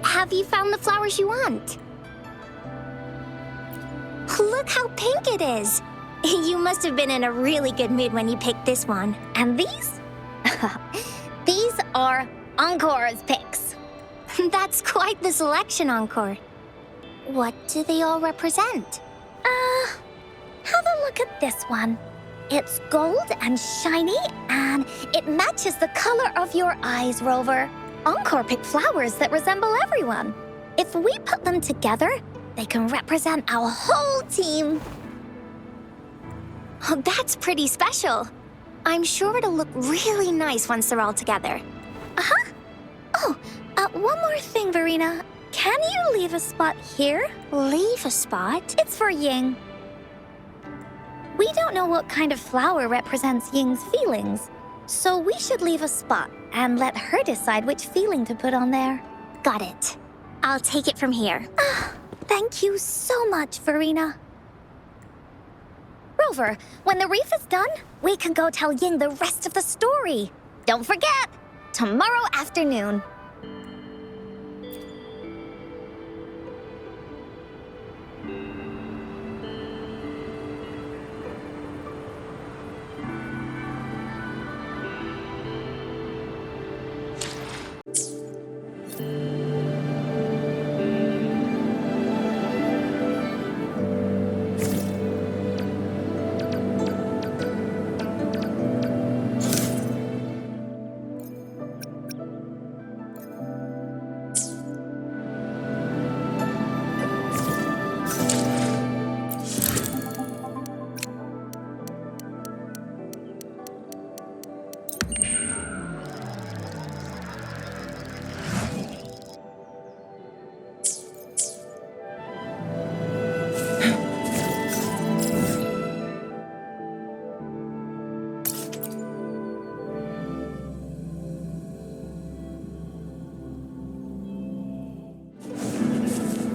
Have you found the flowers you want? Look how pink it is. You must have been in a really good mood when you picked this one. And these? These are Encore's picks. That's quite the selection, Encore. What do they all represent? Have a look at this one. It's gold and shiny, and it matches the color of your eyes, Rover. Encore picked flowers that resemble everyone. If we put them together, they can represent our whole team. Oh, that's pretty special. I'm sure it'll look really nice once they're all together. Uh-huh. Oh, one more thing, Verena. Can you leave a spot here? Leave a spot? It's for Ying. We don't know what kind of flower represents Ying's feelings, so we should leave a spot and let her decide which feeling to put on there. Got it. I'll take it from here. Thank you so much, Verena. Rover, when the wreath is done, we can go tell Ying the rest of the story. Don't forget, tomorrow afternoon.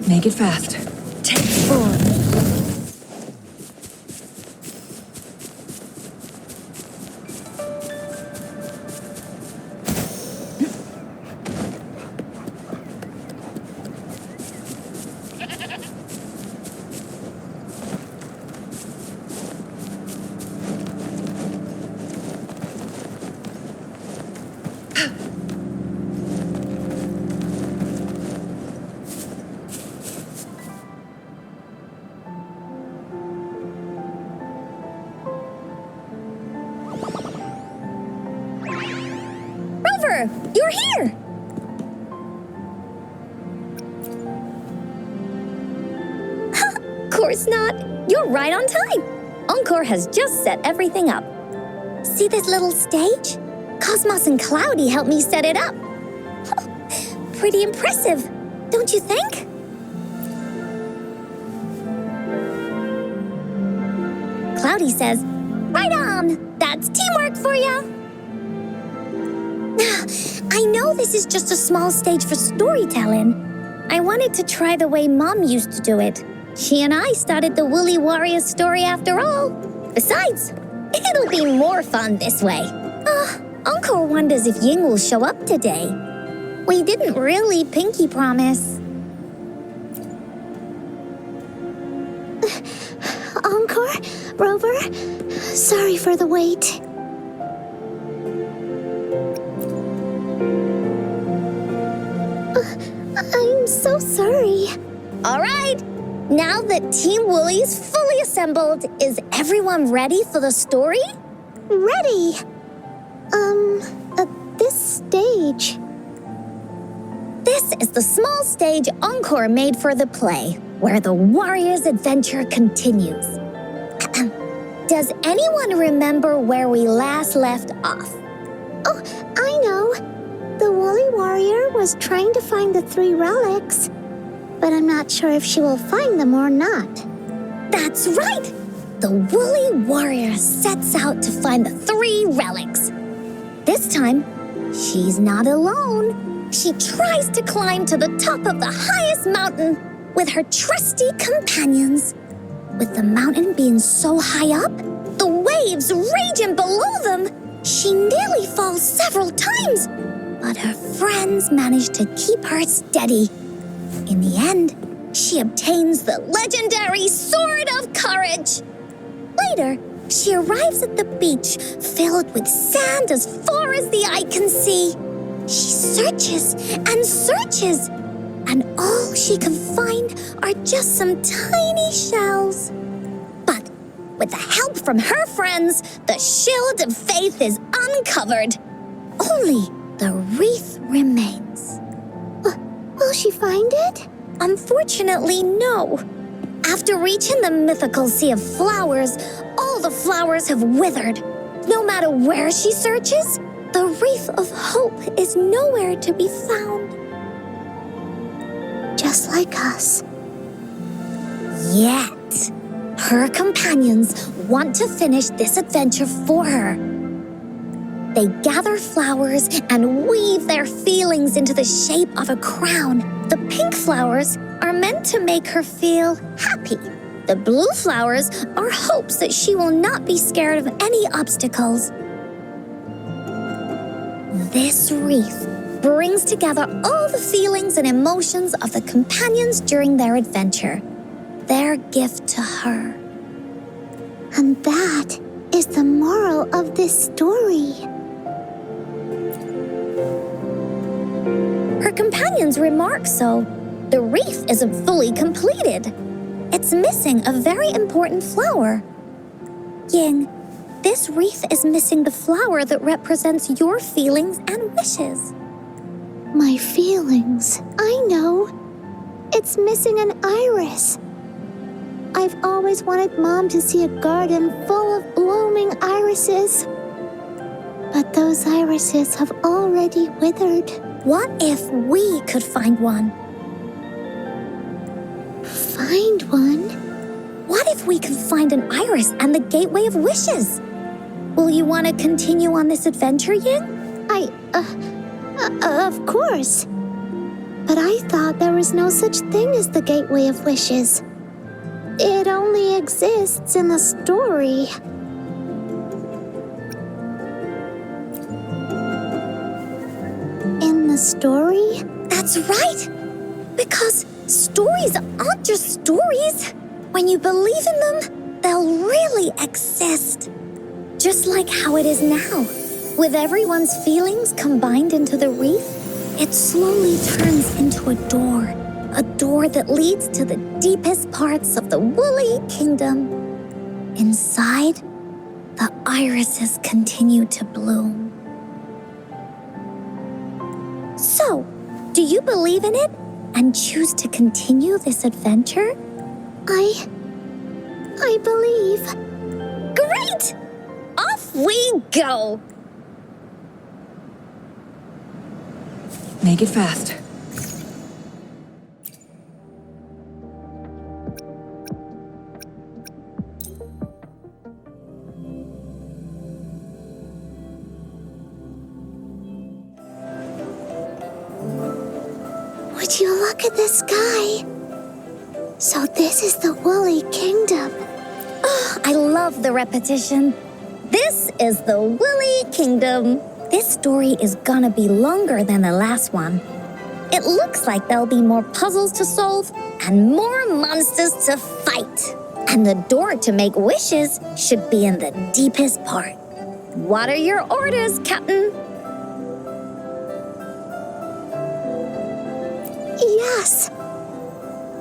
Make it fast. Take 4. You're here! Course not. You're right on time. Encore has just set everything up. See this little stage? Cosmos and Cloudy helped me set it up. Pretty impressive, don't you think? Cloudy says, right on! That's teamwork for ya! I know this is just a small stage for storytelling. I wanted to try the way Mom used to do it. She and I started the Woolly Warrior story after all. Besides, it'll be more fun this way. Encore wonders if Ying will show up today. We didn't really pinky promise. Encore? Rover? Sorry for the wait. I'm so sorry. All right, now that Team Woolly's fully assembled, is everyone ready for the story? Ready. This stage. This is the small stage Encore made for the play, where the warrior's adventure continues. Does anyone remember where we last left off? Oh, I know. The Woolly Warrior was trying to find the 3 relics, but I'm not sure if she will find them or not. That's right! The Woolly Warrior sets out to find the 3 relics. This time, she's not alone. She tries to climb to the top of the highest mountain with her trusty companions. With the mountain being so high up, the waves raging below them, she nearly falls several times, but her friends manage to keep her steady. In the end, she obtains the legendary Sword of Courage. Later, she arrives at the beach filled with sand as far as the eye can see. She searches and searches, and all she can find are just some tiny shells. But with the help from her friends, the shield of faith is uncovered. Only the wreath remains. Will she find it? Unfortunately, no. After reaching the mythical sea of flowers, all the flowers have withered. No matter where she searches, the wreath of hope is nowhere to be found. Just like us. Yet, her companions want to finish this adventure for her. They gather flowers and weave their feelings into the shape of a crown. The pink flowers are meant to make her feel happy. The blue flowers are hopes that she will not be scared of any obstacles. This wreath brings together all the feelings and emotions of the companions during their adventure. Their gift to her. And that is the moral of this story. Her companions remark so. The wreath isn't fully completed. It's missing a very important flower. Ying, this wreath is missing the flower that represents your feelings and wishes. My feelings. I know. It's missing an iris. I've always wanted Mom to see a garden full of blooming irises. But those irises have already withered. What if we could find one? Find one? What if we could find an iris and the gateway of wishes? Will you want to continue on this adventure, Ying? Of course. But I thought there was no such thing as the gateway of wishes. It only exists in the story. In the story? That's right! Because stories aren't just stories. When you believe in them, they'll really exist. Just like how it is now. With everyone's feelings combined into the wreath, it slowly turns into a door that leads to the deepest parts of the Woolly Kingdom. Inside, the irises continue to bloom. So, do you believe in it and choose to continue this adventure? I believe. Great! Off we go! Make it fast. Would you look at the sky? So this is the Woolly Kingdom. Oh, I love the repetition. This is the Woolly Kingdom. This story is gonna be longer than the last one. It looks like there'll be more puzzles to solve and more monsters to fight. And the door to make wishes should be in the deepest part. What are your orders, Captain? Yes.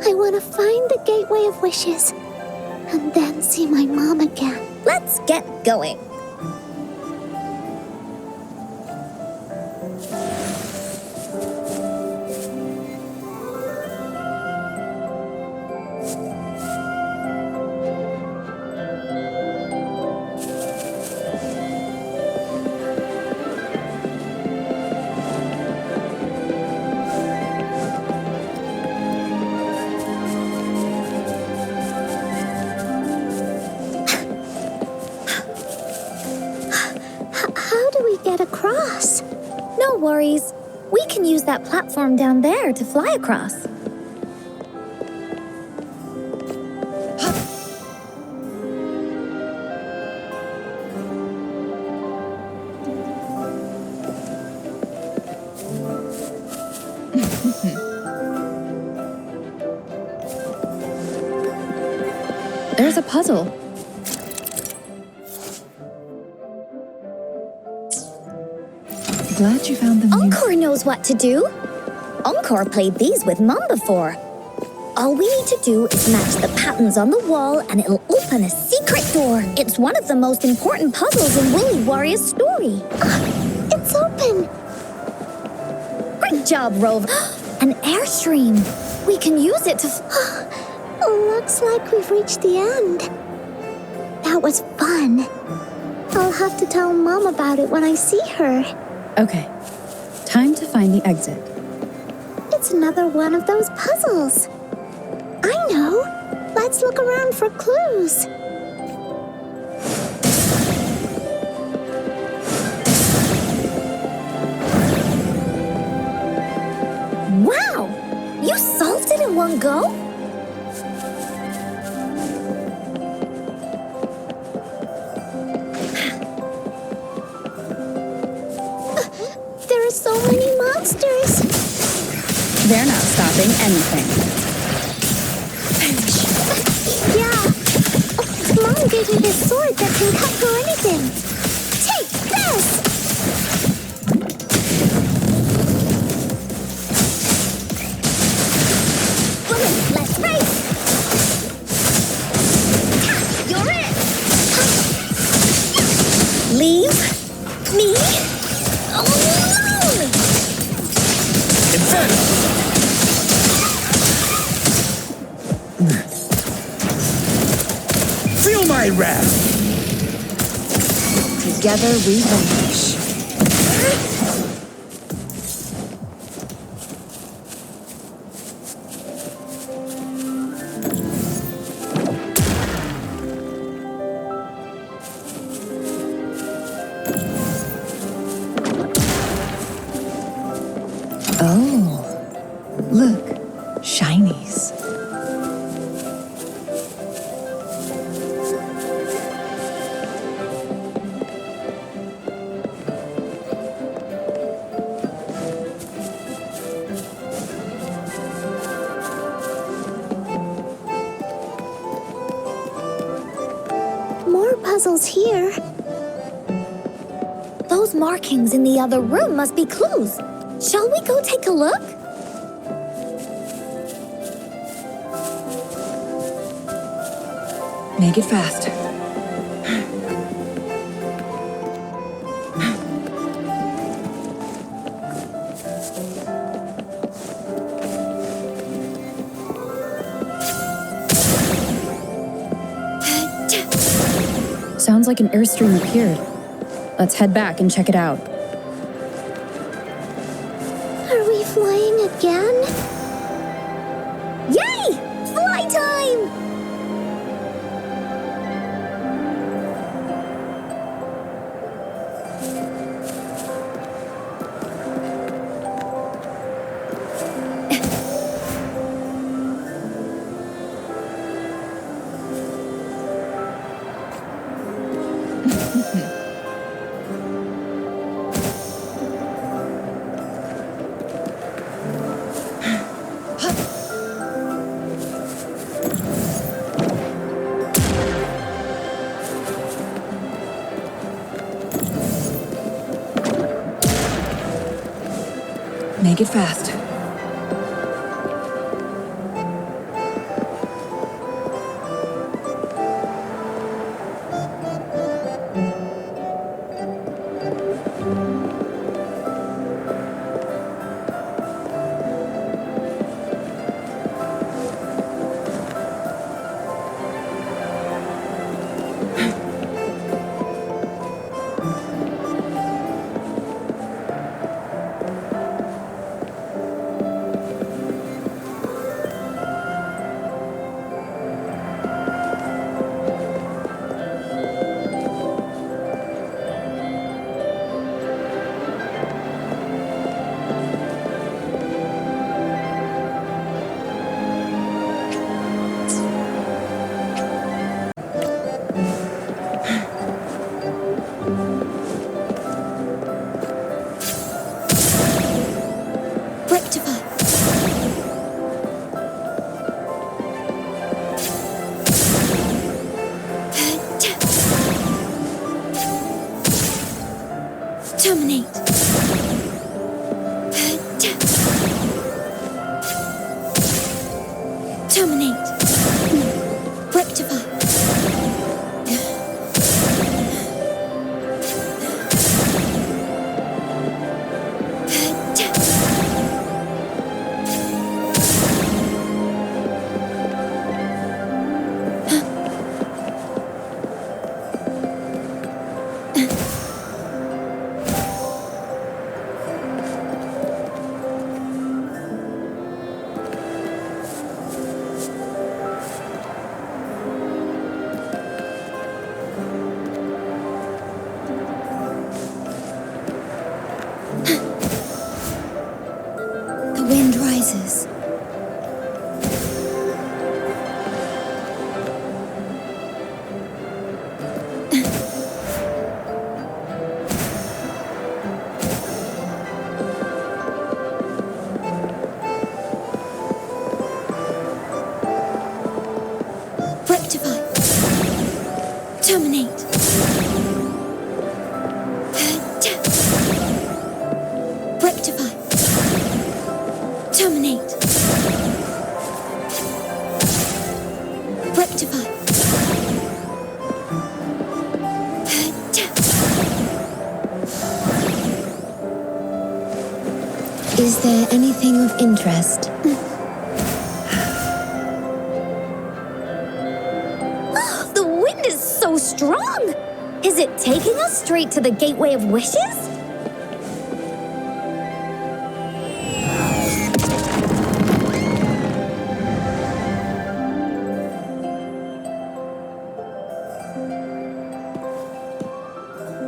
I want to find the Gateway of Wishes and then see my mom again. Let's get going. How do we get across? No worries. We can use that platform down there to fly across. There's a puzzle. Glad you found them. Encore knows what to do. Encore played these with Mom before. All we need to do is match the patterns on the wall and it'll open a secret door. It's one of the most important puzzles in Woolly Warrior's story. It's open. Great job, Rove. An airstream. We can use it to... Looks like we've reached the end. That was fun. I'll have to tell Mom about it when I see her. Okay, time to find the exit. It's another one of those puzzles. I know. Let's look around for clues. Wow! You solved it in one go? There are so many monsters. They're not stopping anything. Yeah. Mom gave me this sword that can cut through anything. Take this! Woman, let's race! You're it! Leave me alone! Inferno! Feel my wrath! Together we vanquish. Oh, look, shinies. More puzzles here. Those markings in the other room must be clues. Shall we go take a look? Make it fast. Sounds like an airstream appeared. Let's head back and check it out. Are we flying again? Yay! Fly time! Make it fast. Terminate. Terminate. Rectify. The wind rises. Rectify. Terminate. Rectify. Terminate. Rectify. Is there anything of interest? The wind is so strong! Is it taking us straight to the Gateway of Wishes?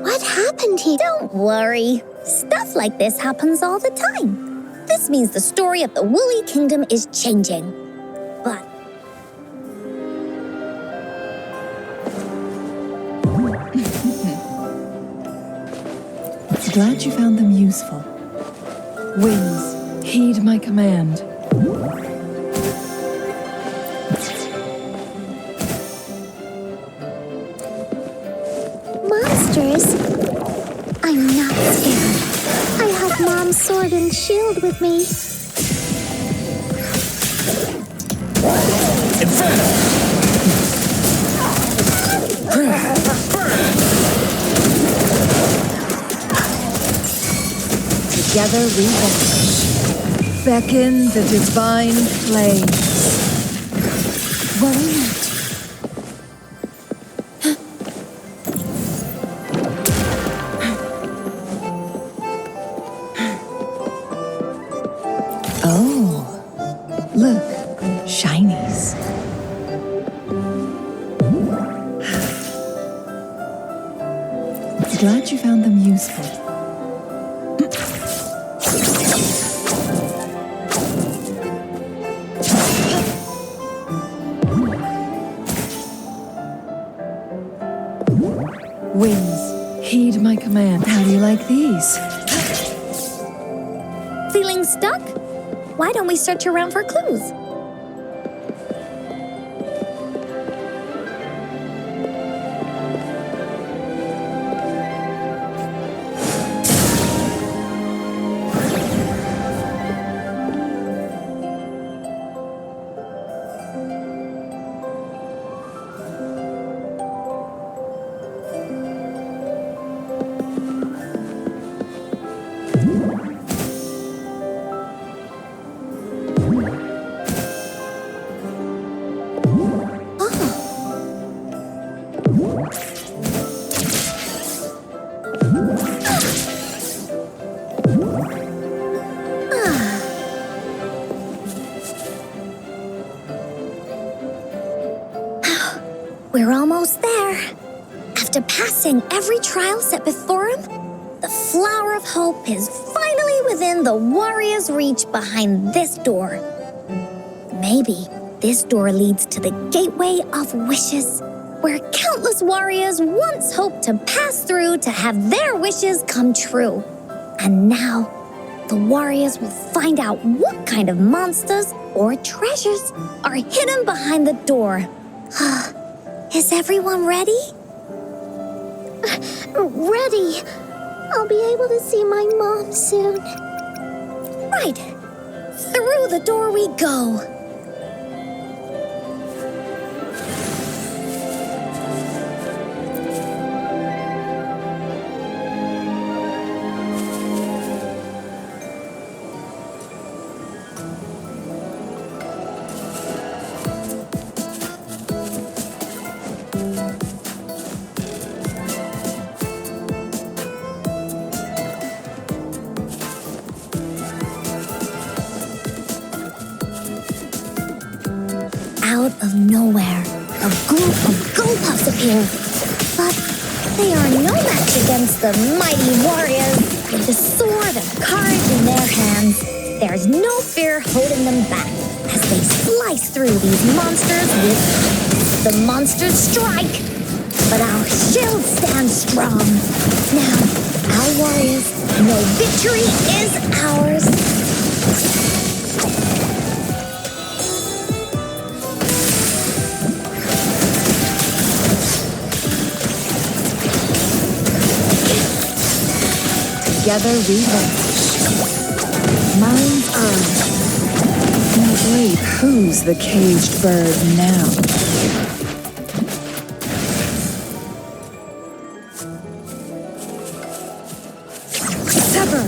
What happened here? Don't worry. Stuff like this happens all the time. This means the story of the Woolly Kingdom is changing. But Glad you found them useful. Winds, heed my command. Monsters? I'm not scared. I have Mom's sword and shield with me. Together we vanquish. Beckon the divine flames. Worry not. glad you found them useful. Winds, heed my command. How do you like these? Feeling stuck? Why don't we search around for clues? We're almost there. After passing every trial set before him, the flower of hope is finally within the warrior's reach behind this door. Maybe this door leads to the gateway of wishes, where countless warriors once hoped to pass through to have their wishes come true. And now, the warriors will find out what kind of monsters or treasures are hidden behind the door. Is everyone ready? Ready. I'll be able to see my mom soon. Right. Through the door we go. Out of nowhere, a group of Go-Puffs appear. But they are no match against the mighty warriors. With the sword and courage in their hands, there's no fear holding them back as they slice through these monsters with the monsters strike. But our shield stands strong. Now, our warriors know victory is ours. Together we vanquish. Mine's earned. Now wait, who's the caged bird now? Sever!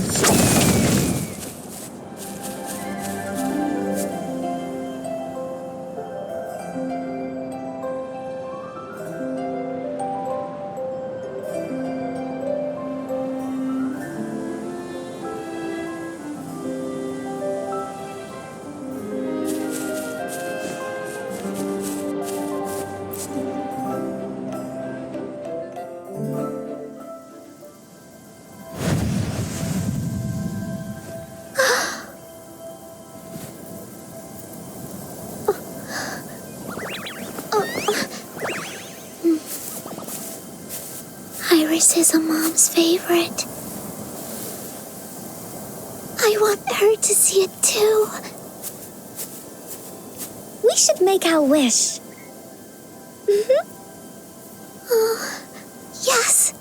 Iris is a mom's favorite. I want her to see it too. We should make our wish. Oh, yes.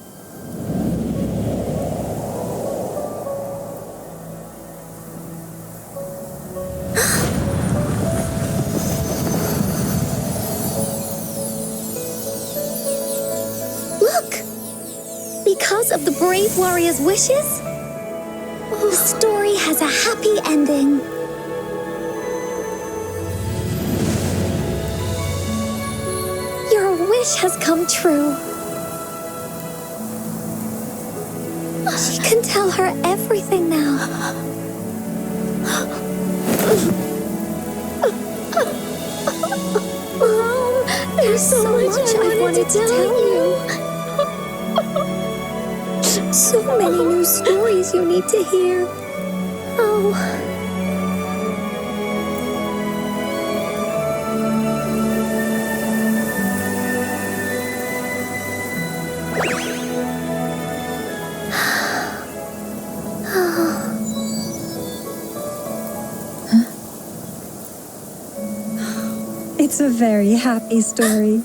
Look! Because of the brave warrior's wishes, the story has a happy ending. Your wish has come true. She can tell her everything now. Mom, there's so much I wanted to tell you. So many new stories you need to hear. Oh. It's a very happy story.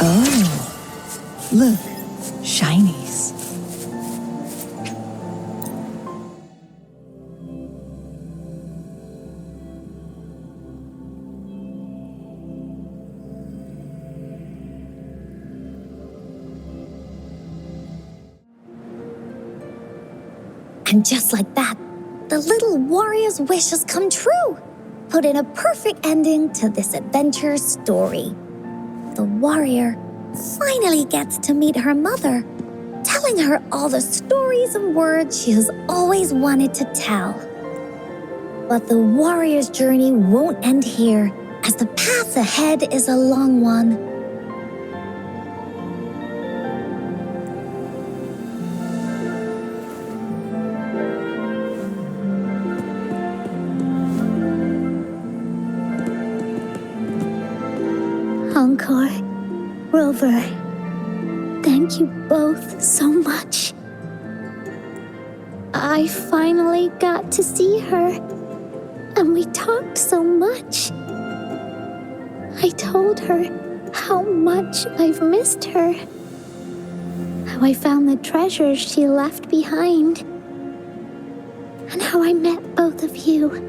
Oh, look, shinies. And just like that, the little warrior's wish has come true, putting a perfect ending to this adventure story. The warrior finally gets to meet her mother, telling her all the stories and words she has always wanted to tell. But the warrior's journey won't end here, as the path ahead is a long one. Encore, Rover, thank you both so much. I finally got to see her, and we talked so much. I told her how much I've missed her, how I found the treasures she left behind, and how I met both of you.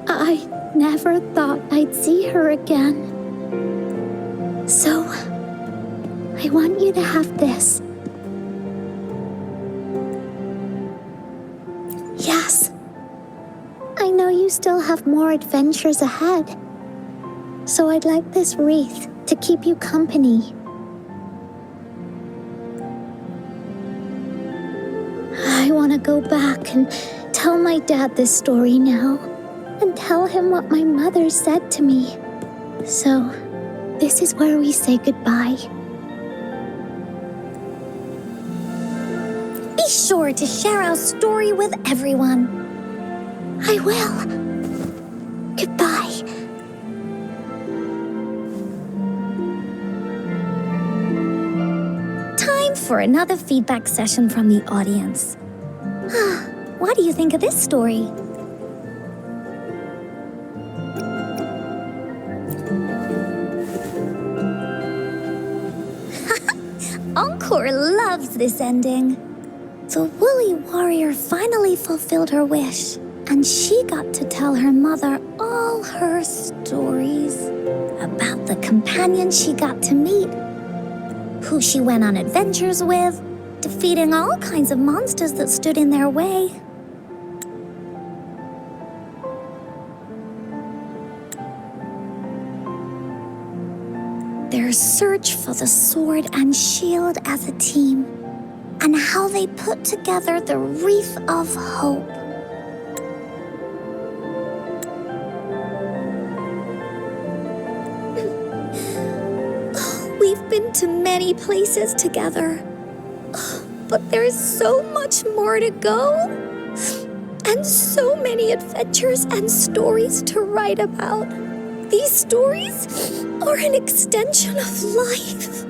I never thought I'd see her again. So, I want you to have this. Yes, I know you still have more adventures ahead, so I'd like this wreath to keep you company. I want to go back and tell my dad this story now, and tell him what my mother said to me. So, this is where we say goodbye. Be sure to share our story with everyone. I will. Goodbye. Time for another feedback session from the audience. What do you think of this story? Encore loves this ending. The woolly warrior finally fulfilled her wish, and she got to tell her mother all her stories about the companion she got to meet, who she went on adventures with, defeating all kinds of monsters that stood in their way. Their search for the sword and shield as a team, and how they put together the wreath of hope. We've been to many places together, but there's so much more to go, and so many adventures and stories to write about. These stories are an extension of life.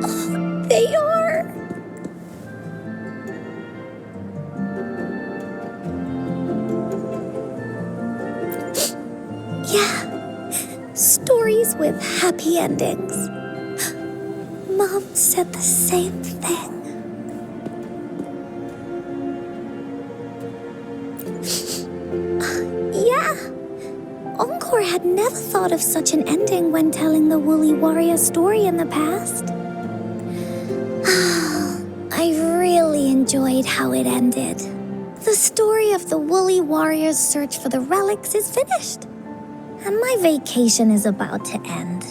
Oh, they are. Yeah, stories with happy endings. Mom said the same thing. Yeah. Encore had never thought of such an ending when telling the Woolly Warrior story in the past. I really enjoyed how it ended. The story of the Woolly Warrior's search for the relics is finished, and my vacation is about to end.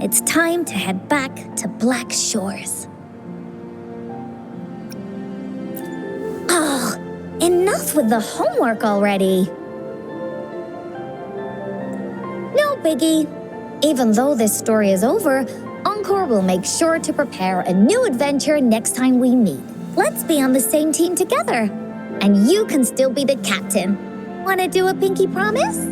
it's time to head back to Black Shores. Oh, enough with the homework already. No biggie. Even though this story is over, Encore will make sure to prepare a new adventure next time we meet. Let's be on the same team together. And you can still be the captain. Wanna do a pinky promise?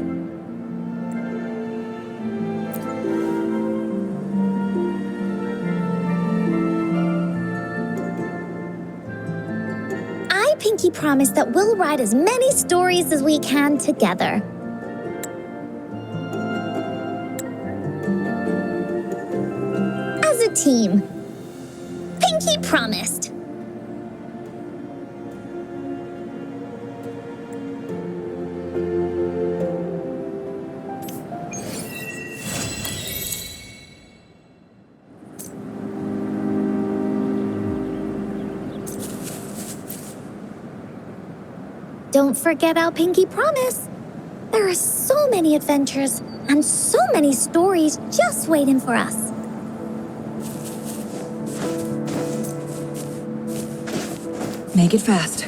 I pinky promise that we'll write as many stories as we can together. As a team. Pinky promised. Don't forget our pinky promise. There are so many adventures and so many stories just waiting for us. Make it fast.